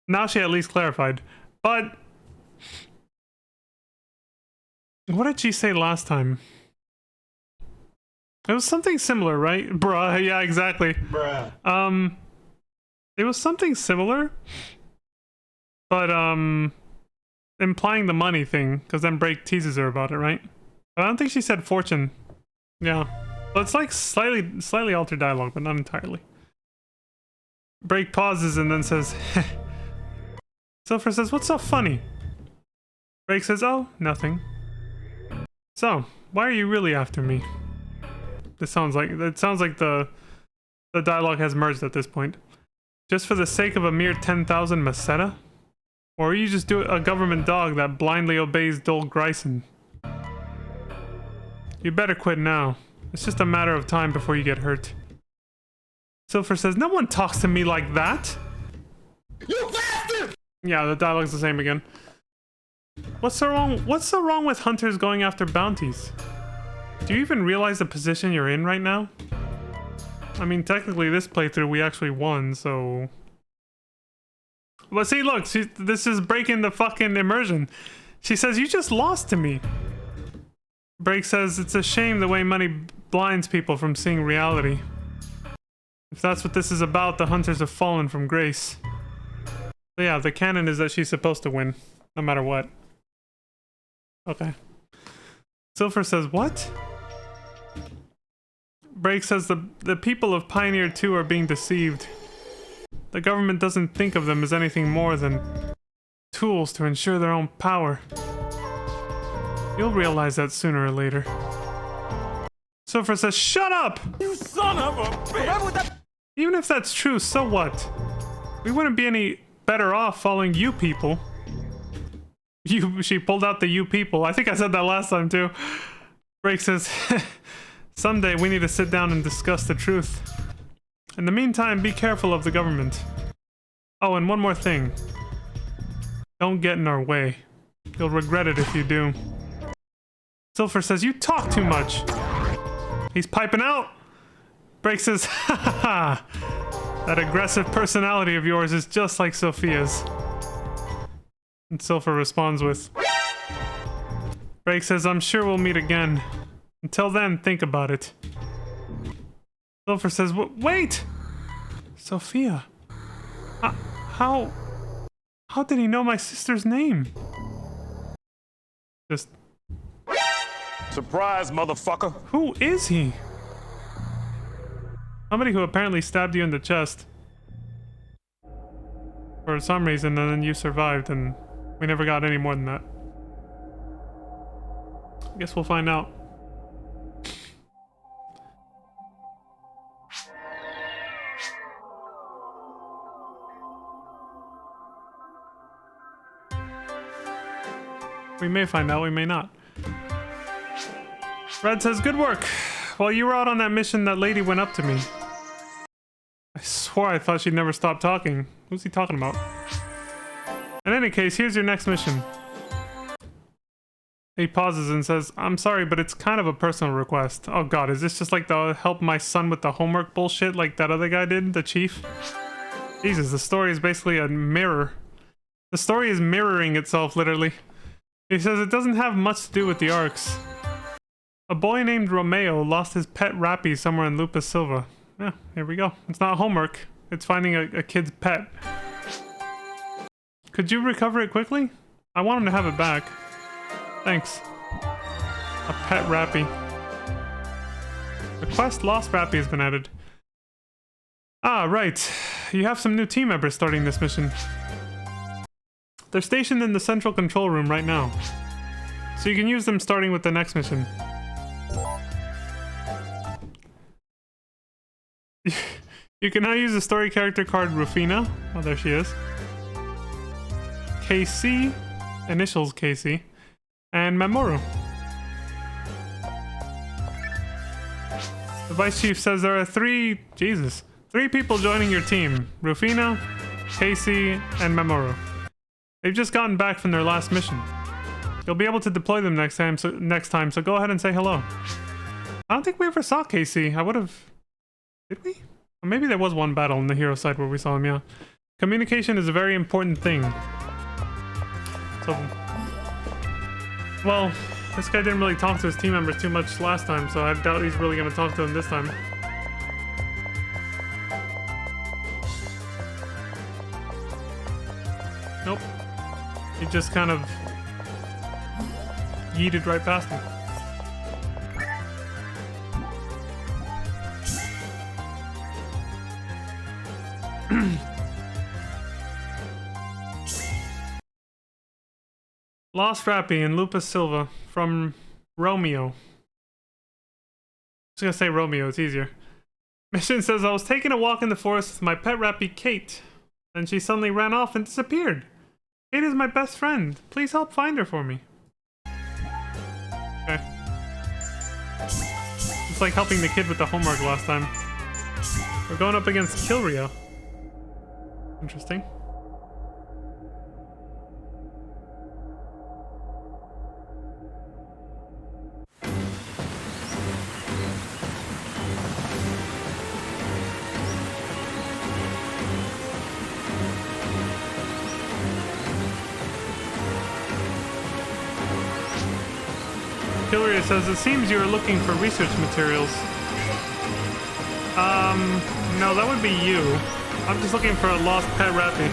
S1: now she at least clarified. But what did she say last time? It was something similar, right? Bruh, yeah, exactly.
S5: Bruh.
S1: It was something similar, but implying the money thing, because then Break teases her about it, right? But I don't think she said fortune. Yeah. Well, it's like slightly altered dialogue, but not entirely. Break pauses and then says, Silver says, what's so funny? Break says, oh, nothing. So, why are you really after me? It sounds like the dialogue has merged at this point. Just for the sake of a mere 10,000 Meseta? Or are you just a government dog that blindly obeys Dol Gryson? You better quit now. It's just a matter of time before you get hurt. Silver says, no one talks to me like that!
S5: You bastard!
S1: Yeah, the dialogue's the same again. What's so wrong with hunters going after bounties? Do you even realize the position you're in right now? I mean, technically this playthrough we actually won, so... But see, look, this is breaking the fucking immersion. She says, you just lost to me. Break says, it's a shame the way money blinds people from seeing reality. If that's what this is about, the hunters have fallen from grace. So yeah, the canon is that she's supposed to win, no matter what. Okay. Silver says, what? Break says the people of Pioneer 2 are being deceived. The government doesn't think of them as anything more than tools to ensure their own power. You'll realize that sooner or later. Silver says, shut up!
S4: You son of a bitch!
S1: Even if that's true, so what? We wouldn't be any better off following you people. She pulled out the you people. I think I said that last time too. Break says, someday we need to sit down and discuss the truth. In the meantime, be careful of the government. Oh, and one more thing. Don't get in our way. You'll regret it if you do. Silver says, you talk too much. He's piping out. Break says, ha ha ha. That aggressive personality of yours is just like Sophia's. And Silver responds with, Break says, I'm sure we'll meet again. Until then, think about it. Silver says, wait! Sophia. How did he know my sister's name? Just...
S4: Surprise, motherfucker.
S1: Who is he? Somebody who apparently stabbed you in the chest. For some reason, and then you survived, and we never got any more than that. I guess we'll find out. We may find out, we may not. Red says, good work. While you were out on that mission, that lady went up to me. I swore I thought she'd never stop talking. Who's he talking about? In any case, here's your next mission. He pauses and says, I'm sorry, but it's kind of a personal request. Oh god, is this just like the help my son with the homework bullshit like that other guy did, the chief? Jesus, the story is basically a mirror. The story is mirroring itself, literally. He says it doesn't have much to do with the arcs. A boy named Romeo lost his pet Rappy somewhere in Lupus Silva. Yeah, here we go. It's not homework. It's finding a kid's pet. Could you recover it quickly? I want him to have it back. Thanks. A pet Rappy. Request Lost Rappy has been added. Ah, right. You have some new team members starting this mission. They're stationed in the central control room right now. So you can use them starting with the next mission. You can now use the story character card Rufina. Oh, there she is. KC, initials KC, and Mamoru. The Vice Chief says there are three people joining your team. Rufina, Casey, and Mamoru. They've just gotten back from their last mission. You'll be able to deploy them next time, so go ahead and say hello. I don't think we ever saw Casey. I would have... Did we? Or maybe there was one battle on the hero side where we saw him, yeah. Communication is a very important thing. So... Well, this guy didn't really talk to his team members too much last time, so I doubt he's really gonna talk to them this time. Nope. He just kind of yeeted right past him. Lost Rappy and Lupus Silva from Romeo. I'm just gonna say Romeo, it's easier. Mission says, I was taking a walk in the forest with my pet Rappy Kate. Then she suddenly ran off and disappeared. Kate is my best friend. Please help find her for me. Okay. It's like helping the kid with the homework last time. We're going up against Kilria. Interesting. Kilria says, it seems you are looking for research materials. No, that would be you. I'm just looking for a lost pet Rappy.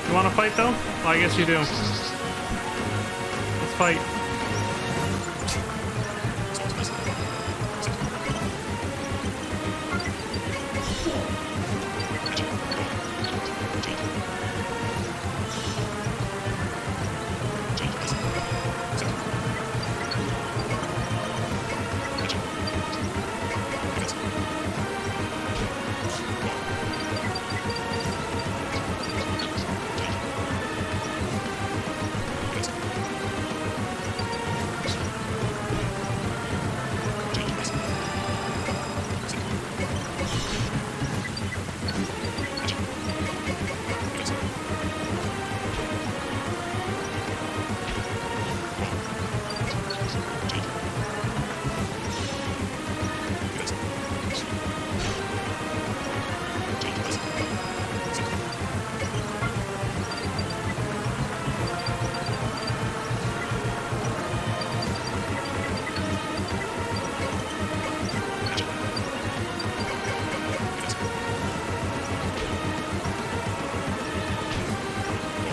S1: You want to fight, though? Well, I guess you do. Let's fight.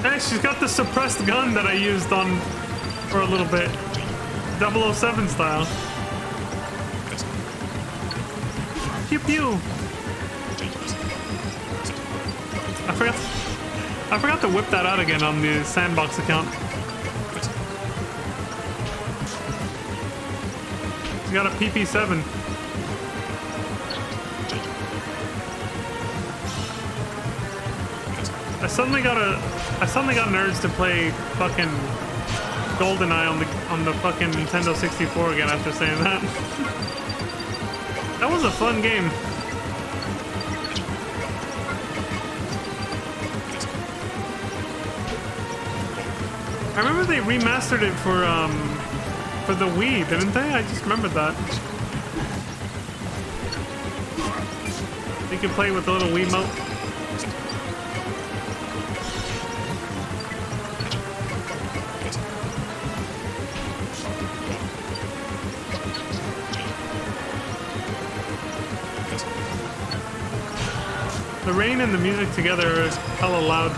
S1: Hey, she's got the suppressed gun that I used on for a little bit. 007 style. Pew pew. I forgot to whip that out again on the sandbox account. She's got a PP7. I suddenly got an urge to play fucking GoldenEye on the fucking Nintendo 64 again after saying that. That was a fun game. I remember they remastered it for the Wii, didn't they? I just remembered that. You can play with the little Wiimote. The rain and the music together are hella loud.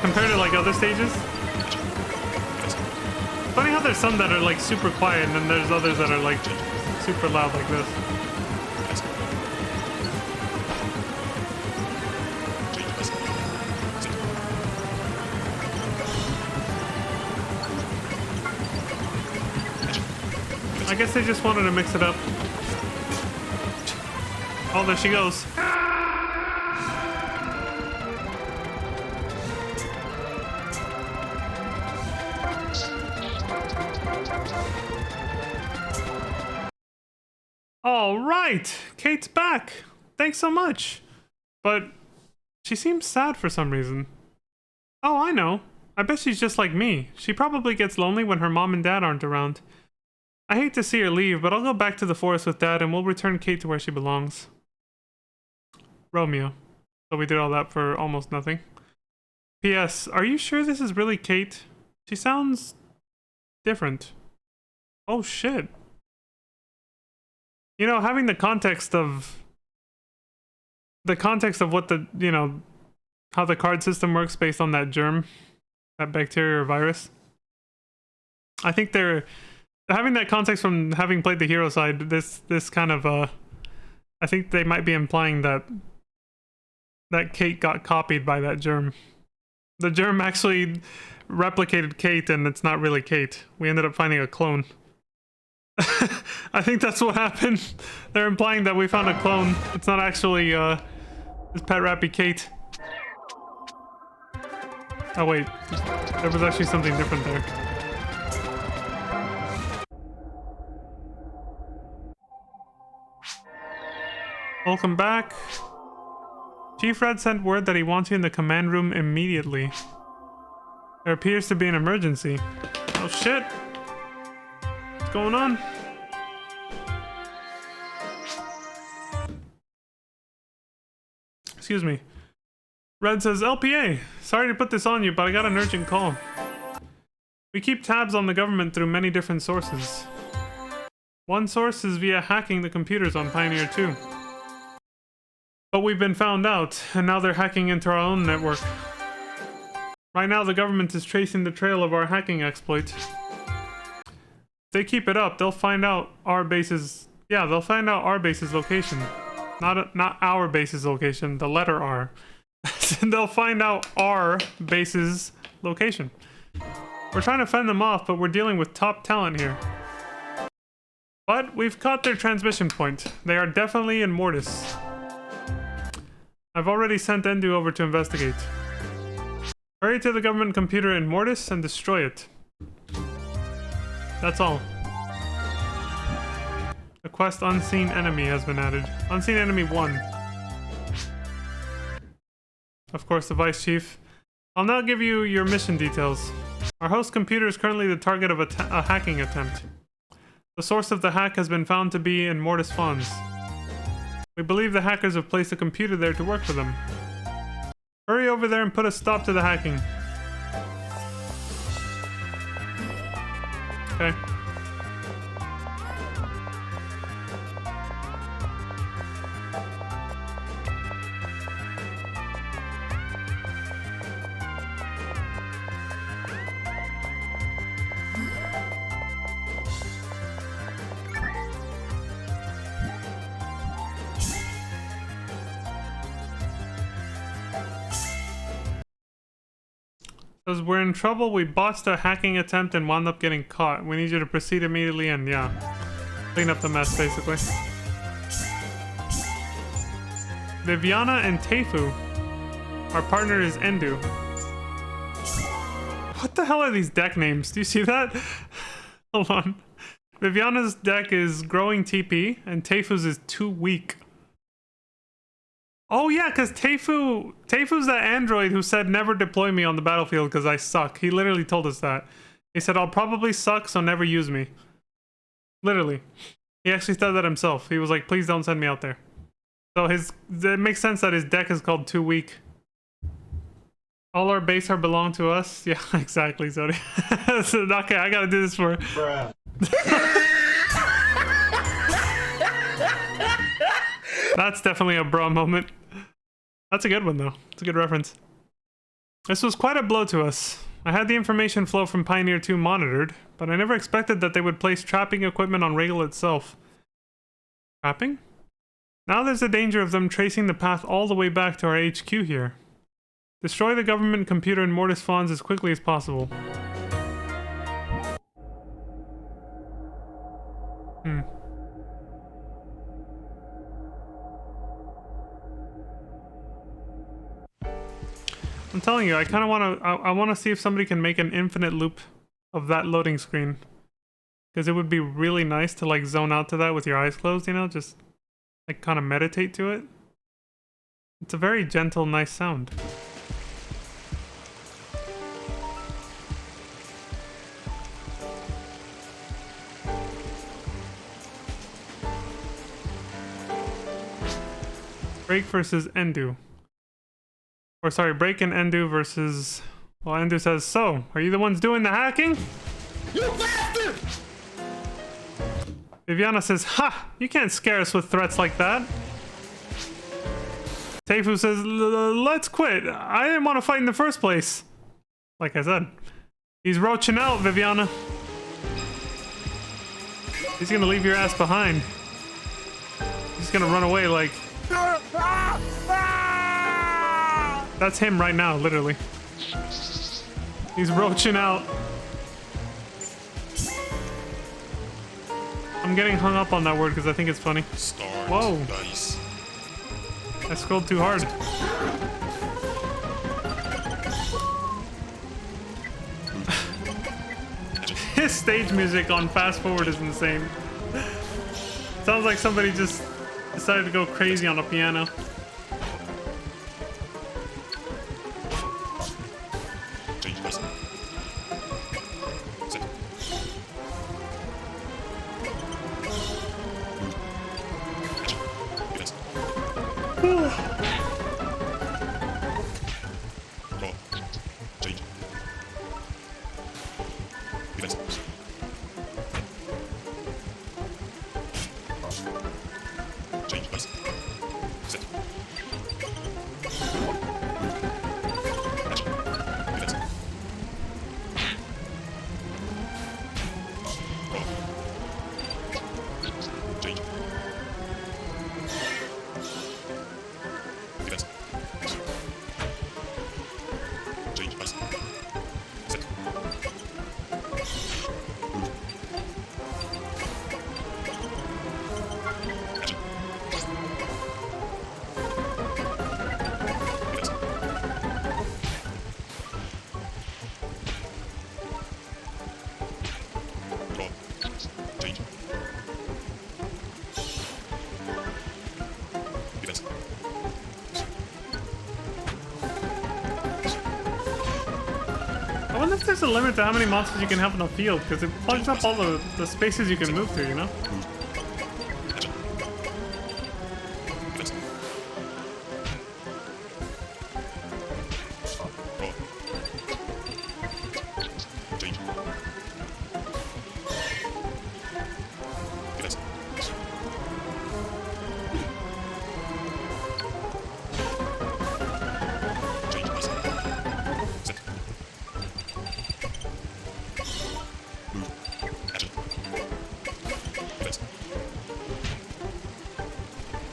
S1: Compared to like other stages. Funny how there's some that are like super quiet and then there's others that are like super loud like this. I guess they just wanted to mix it up. Oh, there she goes. All right, Kate's back. Thanks so much. But she seems sad for some reason. Oh, I know. I bet she's just like me. She probably gets lonely when her mom and dad aren't around. I hate to see her leave, but I'll go back to the forest with Dad and we'll return Kate to where she belongs. Romeo. So we did all that for almost nothing. P.S. Are you sure this is really Kate? She sounds different. Oh shit. You know, having the context of what the, you know, how the card system works based on that germ, that bacteria or virus. I think they're having that context from having played the hero side. This kind of I think they might be implying that Kate got copied by that germ. The germ actually replicated Kate, and it's not really Kate. We ended up finding a clone. I think that's what happened. They're implying that we found a clone. It's not actually this pet rappy Kate. Oh wait, there was actually something different there. Welcome back. Chief Red sent word that he wants you in the command room immediately. There appears to be an emergency. Oh shit! What's going on? Excuse me. Red says, LPA, sorry to put this on you, but I got an urgent call. We keep tabs on the government through many different sources. One source is via hacking the computers on Pioneer 2. But we've been found out, and now they're hacking into our own network. Right now, the government is tracing the trail of our hacking exploit. If they keep it up, they'll find out our base's... Yeah, they'll find out our base's location. Not our base's location, the letter R. They'll find out our base's location. We're trying to fend them off, but we're dealing with top talent here. But we've caught their transmission point. They are definitely in Mortis. I've already sent Endu over to investigate. Hurry to the government computer in Mortis and destroy it. That's all. The quest Unseen Enemy has been added. Unseen Enemy 1. Of course, the Vice Chief. I'll now give you your mission details. Our host computer is currently the target of a hacking attempt. The source of the hack has been found to be in Mortis Fons. We believe the hackers have placed a computer there to work for them. Hurry over there and put a stop to the hacking. Okay. Says we're in trouble, we botched a hacking attempt and wound up getting caught. We need you to proceed immediately and yeah, clean up the mess basically. Viviana and Teifu. Our partner is Endu. What the hell are these deck names? Do you see that? Hold on. Viviana's deck is Growing TP and Teifu's is Too Weak. Oh yeah, because Teifu's that android who said never deploy me on the battlefield because I suck. He literally told us that. He said, I'll probably suck, so never use me. Literally. He actually said that himself. He was like, please don't send me out there. So it makes sense that his deck is called Too Weak. All our base are belong to us? Yeah, exactly, Zodi. So, okay, I gotta do this for... Bruh. That's definitely a bra moment. That's a good one, though. It's a good reference. This was quite a blow to us. I had the information flow from Pioneer 2 monitored, but I never expected that they would place trapping equipment on Regal itself. Trapping? Now there's a danger of them tracing the path all the way back to our HQ here. Destroy the government computer in Mortis Fons as quickly as possible. I'm telling you, I kind of want to. I want to see if somebody can make an infinite loop of that loading screen. because it would be really nice to like zone out to that with your eyes closed, you know, just like kind of meditate to it. It's a very gentle, nice sound. Break versus Endu. Or sorry, Break and Endu versus... Well, Endu says, so, are you the ones doing the hacking?
S5: You bastard!
S1: Viviana says, ha! You can't scare us with threats like that. Teifu says, let's quit. I didn't want to fight in the first place. Like I said. He's roaching out, Viviana. He's gonna leave your ass behind. He's gonna run away like... That's him right now, literally. He's roaching out. I'm getting hung up on that word because I think it's funny.
S2: Start.
S1: Whoa.
S2: Dice.
S1: I scrolled too hard. His stage music on fast forward is insane. Sounds like somebody just decided to go crazy on a piano.
S2: Change dice. Set. Dice. Roll. Change. Dice. Change dice. Set. Dice. Roll. Change. Dice. Change dice. Set. Dice. Roll. Change. Dice.
S1: I wonder if there's a limit to how many monsters you can have on the field, because it plugs up all the spaces you can move through, you know?
S2: Dice. Roll.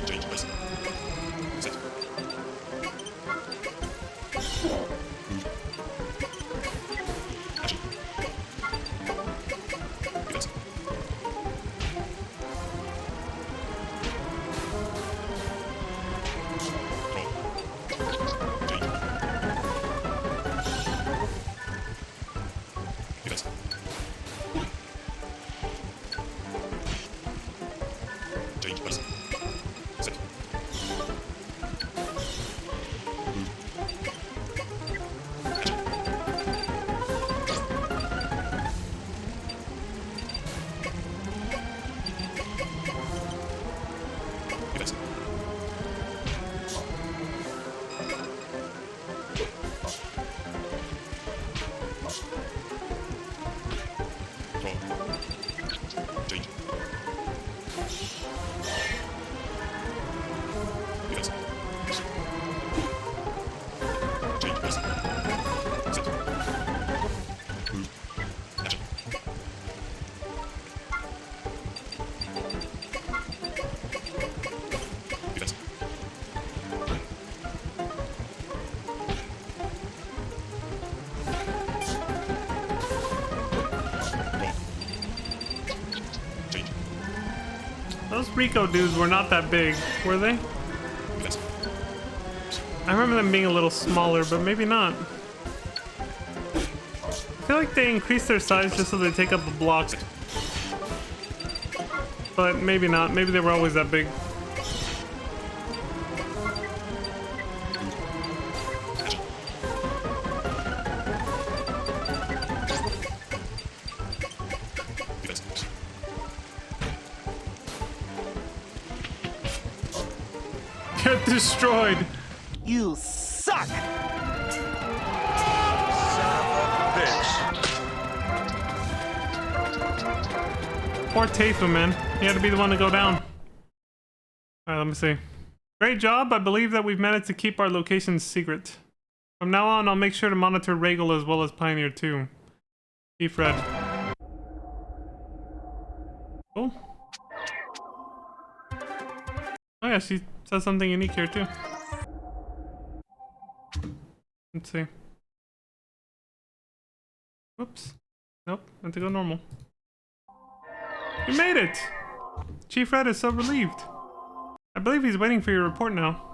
S2: Change. Dice. Change dice. Set. Action. Dice. Roll. Change. Dice. Change dice. Set. Action. Dice. Roll. Change. Dice. Change dice. Set. Action. Dice. Roll. Change. Dice. Change dice. Set. Action. Dice. Roll.
S1: Those Rico dudes were not that big, were they?
S2: Defense.
S1: I remember them being a little smaller, but maybe not. I feel like they increased their size just so they take up a block. But maybe not. Maybe they were always that big.
S2: Defense.
S1: Get destroyed!
S4: You suck!
S3: Son of a bitch.
S1: Poor Tafu, man. He had to be the one to go down. Alright, let me see. Great job. I believe that we've managed to keep our locations secret. From now on, I'll make sure to monitor Regal as well as Pioneer 2. Chief Red. Cool. Oh yeah, she says something unique here too. Let's see. Whoops. Nope, meant to go normal. You made it! Chief Red is so relieved. I believe he's waiting for your report now.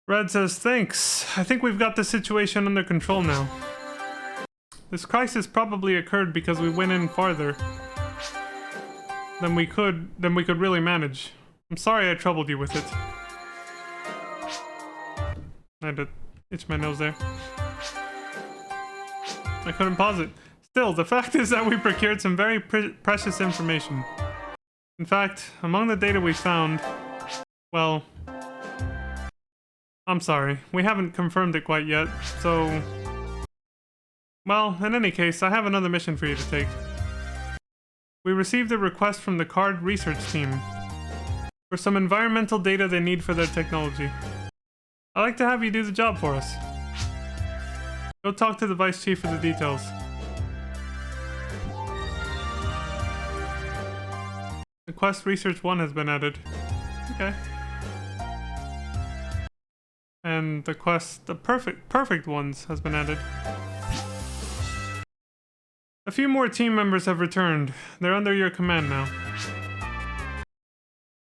S1: Red says, thanks. I think we've got the situation under control now. This crisis probably occurred because we went in farther than we could really manage. I'm sorry I troubled you with it. I had to itch my nose there. I couldn't pause it. Still, the fact is that we procured some very precious information. In fact, among the data we found, well, I'm sorry, we haven't confirmed it quite yet, so... Well, in any case, I have another mission for you to take. We received a request from the C.A.R.D research team for some environmental data they need for their technology. I'd like to have you do the job for us. Go talk to the Vice Chief for the details. The Quest Research 1 has been added. Okay. And the quest, the perfect ones, has been added. A few more team members have returned. They're under your command now.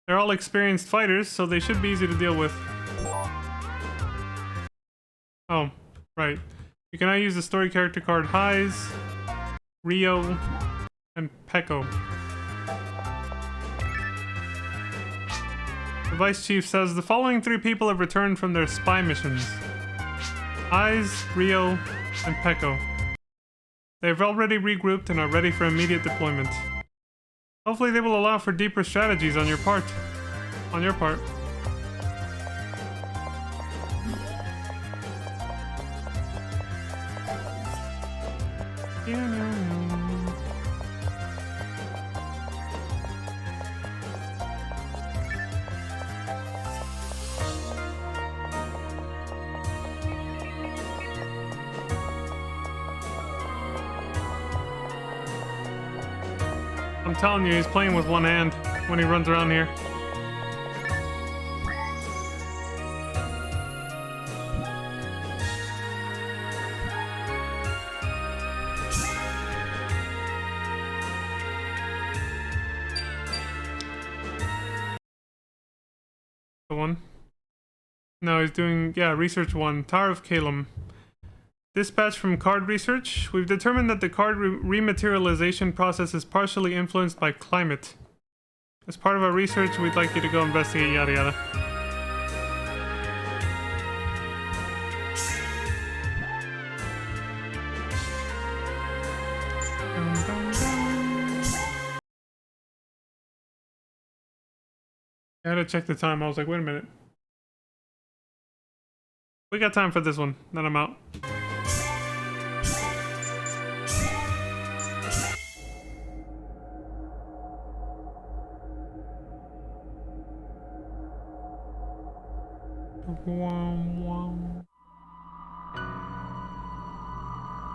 S1: They're all experienced fighters, so they should be easy to deal with. Oh, right. You can now use the story character card Highs, Rio, and Peko. The Vice Chief says the following 3 people have returned from their spy missions. Eyes, Rio, and Peko. They have already regrouped and are ready for immediate deployment. Hopefully they will allow for deeper strategies on your part. I'm telling you, he's playing with one hand when he runs around here. The one? No, he's doing, yeah, Research 1. Tower of Calum. Dispatch from C.A.R.D Research. We've determined that the C.A.R.D rematerialization process is partially influenced by climate. As part of our research, we'd like you to go investigate yada yada. I had to check the time. I was like, wait a minute. We got time for this one. Then I'm out.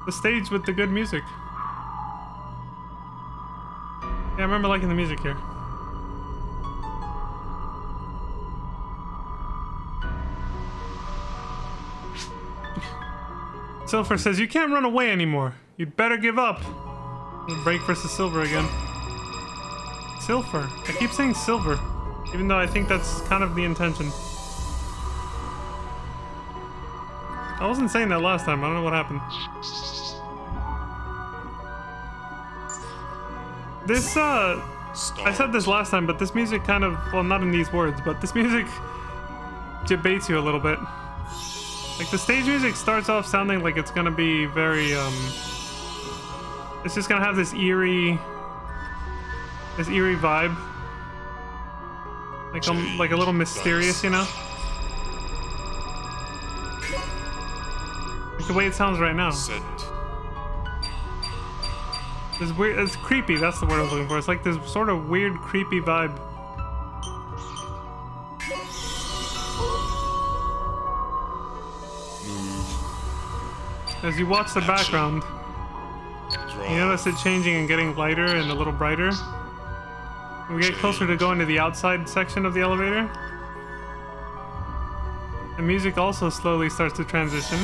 S1: The stage with the good music. Yeah, I remember liking the music here. Silver says, you can't run away anymore. You'd better give up. Break versus Silver again. Silver. I keep saying Silver, even though I think that's kind of the intention. I wasn't saying that last time. I don't know what happened. This, I said this last time, but this music kind of, well, not in these words, but this music debates you a little bit. Like, the stage music starts off sounding like it's gonna be very, it's just gonna have this eerie vibe. Like a little mysterious, you know? Like the way it sounds right now. It's weird, it's creepy, that's the word I was looking for. It's like this sort of weird, creepy vibe. As you watch the background, you notice it changing and getting lighter and a little brighter. We get closer to going to the outside section of the elevator. The music also slowly starts to transition.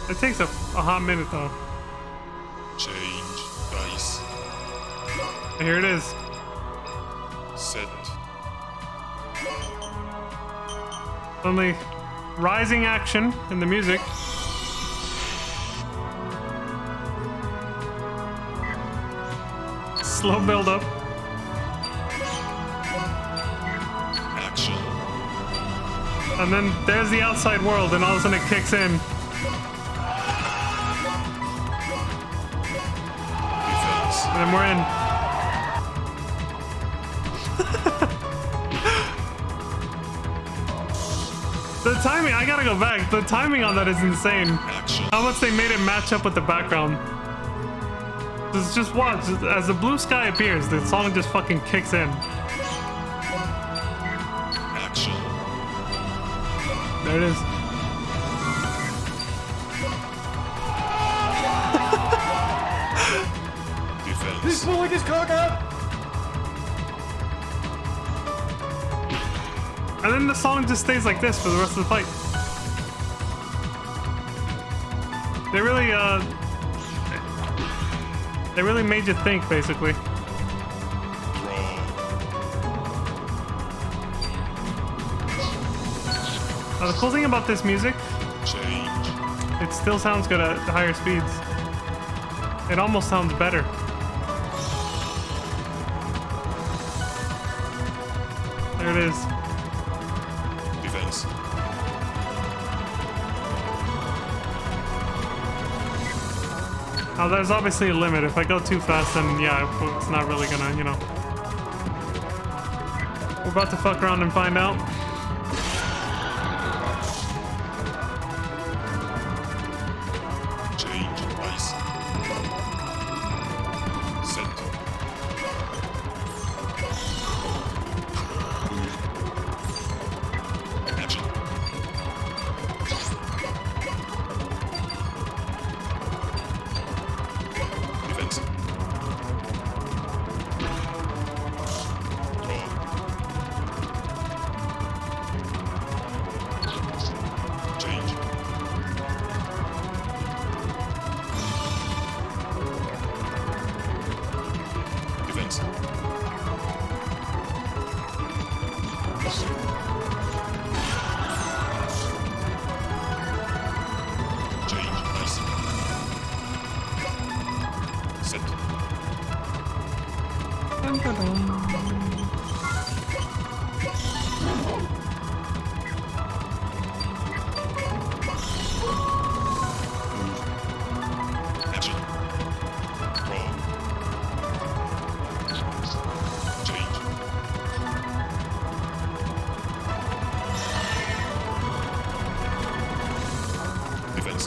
S1: It takes a hot minute though.
S2: Change dice.
S1: And here it is.
S2: Set.
S1: Suddenly, rising action in the music. Slow build up.
S2: Action.
S1: And then there's the outside world, and all of a sudden it kicks in.
S2: Defense.
S1: And then we're in. The timing, I gotta go back. The timing on that is insane.
S2: Action.
S1: How much they made it match up with the background. Just watch. As the blue sky appears, the song just fucking kicks in.
S2: Action.
S1: There it is.
S2: Defense.
S5: He's pulling his cock out!
S1: And then the song just stays like this for the rest of the fight. They really made you think, basically. Now, the cool thing about this music,
S2: Change.
S1: it still sounds good at higher speeds. It almost sounds better. There it is.
S2: Defense.
S1: Now, there's obviously a limit. If I go too fast, then yeah, it's not really gonna, you know. We're about to fuck around and find out.
S2: Change dice. Set. Action. Defense. Draw. Change. Defense. Change dice. Set. Action. Draw. Change. Defense.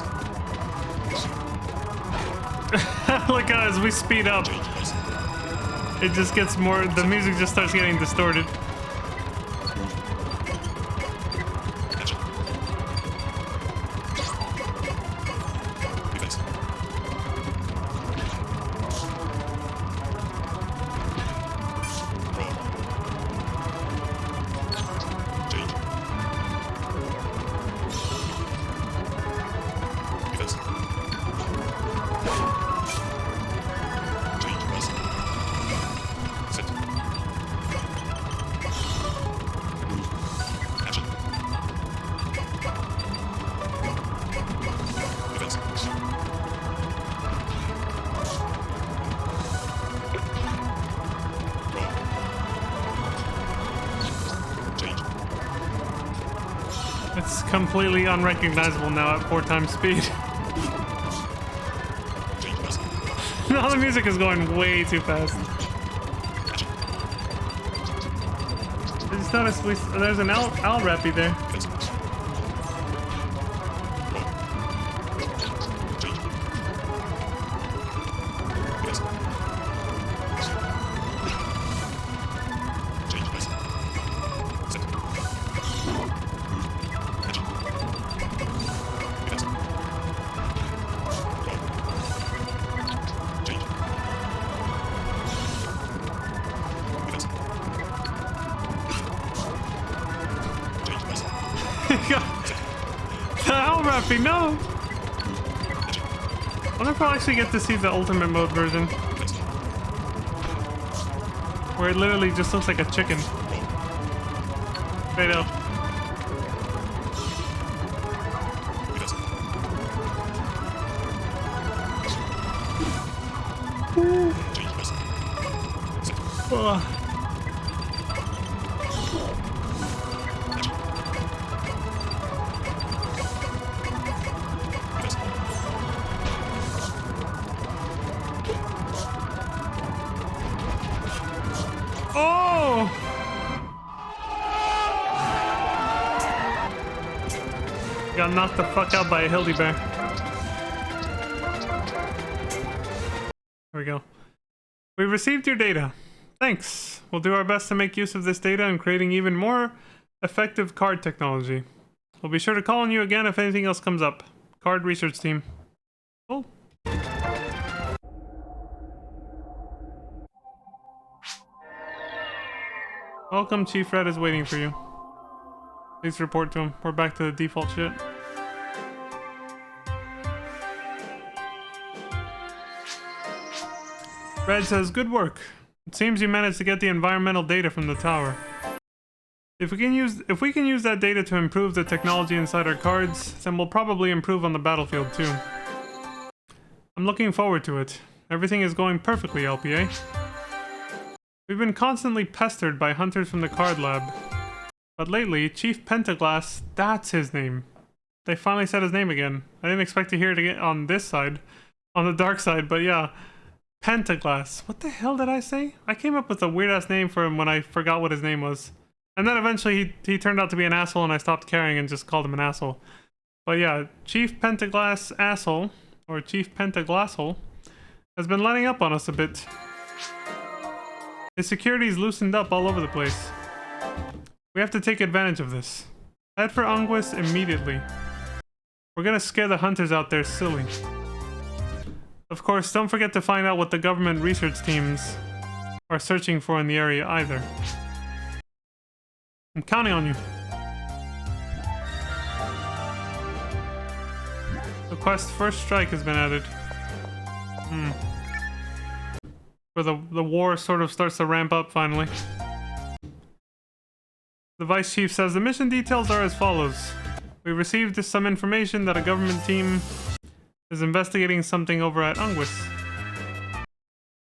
S1: Like as we speed up,
S2: Change dice.
S1: it just gets more. The music just starts getting distorted.
S2: Action. Defense. Draw. Change.
S1: It's completely unrecognizable now at 4 times speed.
S2: Change vessel.
S1: Now the music is going way too fast. I just noticed there's an owl rappy there.
S2: Vessels. Roll. Change. Vessel. Change vessel. Set. Engine. Vessel. Roll. Change. Vessel. Change vessel.
S1: The owl rappy, no! I wonder if I'll actually get to see the ultimate mode version,
S2: Vessel.
S1: where it literally just looks like a chicken. Right up.
S2: Vessel. Change vessel. Set.
S1: Ugh.
S2: Vessel.
S1: Oh! Got knocked the fuck out by a hildy bear. There we go. We received your data. Thanks. We'll do our best to make use of this data in creating even more effective C.A.R.D technology. We'll be sure to call on you again if anything else comes up. C.A.R.D research team. Cool. Welcome, Chief Red is waiting for you. Please report to him. We're back to the default shit. Red says, good work. It seems you managed to get the environmental data from the tower. If we can use that data to improve the technology inside our cards, then we'll probably improve on the battlefield too. I'm looking forward to it. Everything is going perfectly, LPA. We've been constantly pestered by hunters from the C.A.R.D lab. But lately, Chief Pentaglass, that's his name. They finally said his name again. I didn't expect to hear it again on this side. On the dark side, but yeah. Pentaglass. What the hell did I say? I came up with a weird-ass name for him when I forgot what his name was. And then eventually he turned out to be an asshole and I stopped caring and just called him an asshole. But yeah, Chief Pentaglass asshole, or Chief Pentaglasshole, has been letting up on us a bit. His security's loosened up all over the place. We have to take advantage of this. Head for Anguis immediately. We're gonna scare the hunters out there silly. Of course, don't forget to find out what the government research teams are searching for in the area either. I'm counting on you. The quest First Strike has been added. Where the war sort of starts to ramp up finally. The Vice Chief says the mission details are as follows. We received some information that a government team is investigating something over at Anguis.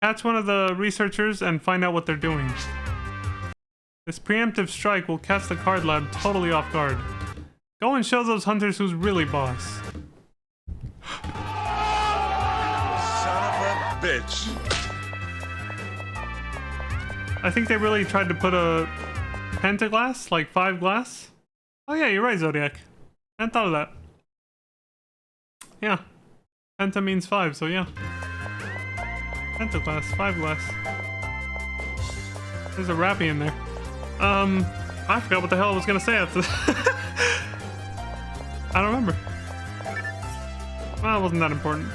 S1: Catch one of the researchers and find out what they're doing. This preemptive strike will catch the C.A.R.D lab totally off guard. Go and show those hunters who's really boss.
S3: Son of a bitch.
S1: I think they really tried to put a pentaglass, like 5 glass. Oh yeah, you're right, Zodiac. I hadn't thought of that. Yeah. Penta means 5, so yeah. Pentaglass, 5 glass. There's a rappy in there. I forgot what the hell I was gonna say after that. I don't remember. Well, it wasn't that important.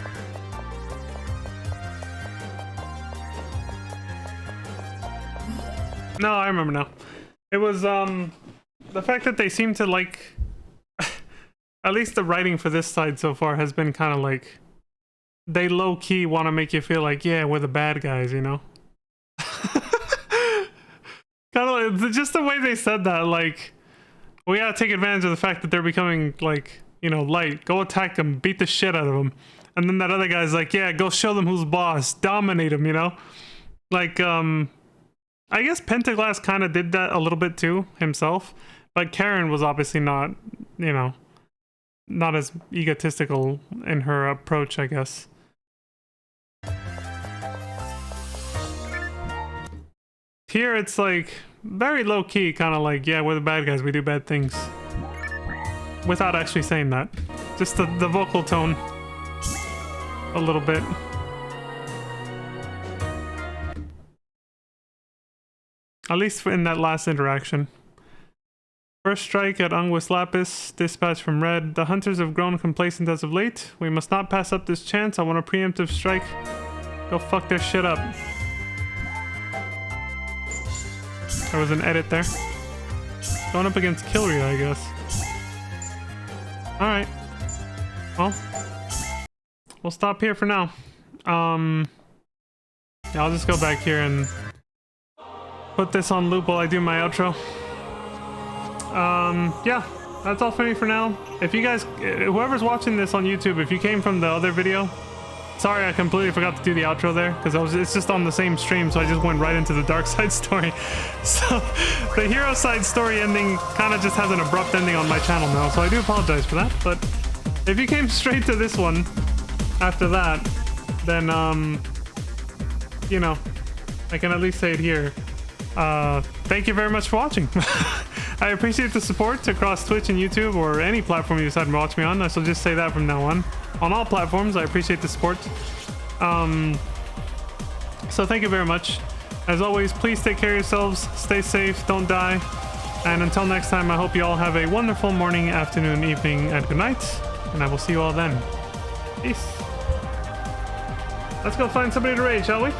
S1: No, I remember now. It was, the fact that they seem to like... At least the writing for this side so far has been kind of like... They low-key want to make you feel like, yeah, we're the bad guys, you know? Kind of just the way they said that, like... We gotta take advantage of the fact that they're becoming, like, you know, light. Go attack them, beat the shit out of them. And then that other guy's like, yeah, go show them who's boss. Dominate them, you know? Like, I guess Pentaglass kind of did that a little bit too, himself. But Karen was obviously not, you know, not as egotistical in her approach, I guess. Here it's like very low key, kind of like, yeah, we're the bad guys, we do bad things. Without actually saying that. Just the vocal tone. A little bit. At least in that last interaction. First strike at Anguis Lapis. Dispatch from Red. The hunters have grown complacent as of late. We must not pass up this chance. I want a preemptive strike. Go fuck their shit up. There was an edit there. Going up against Kilria, I guess. Alright. Well. We'll stop here for now. Yeah, I'll just go back here and put this on loop while I do my outro. Yeah, that's all for me for now. If you guys, whoever's watching this on YouTube, if you came from the other video, sorry, I completely forgot to do the outro there because it's just on the same stream, so I just went right into the dark side story. So the hero side story ending kind of just has an abrupt ending on my channel now, so I do apologize for that. But if you came straight to this one after that, then you know, I can at least say it here. Thank you very much for watching. I appreciate the support across Twitch and YouTube or any platform you decide to watch me on. I shall just say that from now on. On all platforms, I appreciate the support. So thank you very much. As always, please take care of yourselves, stay safe, don't die. And until next time, I hope you all have a wonderful morning, afternoon, evening, and good night. And I will see you all then. Peace. Let's go find somebody to raid, shall we?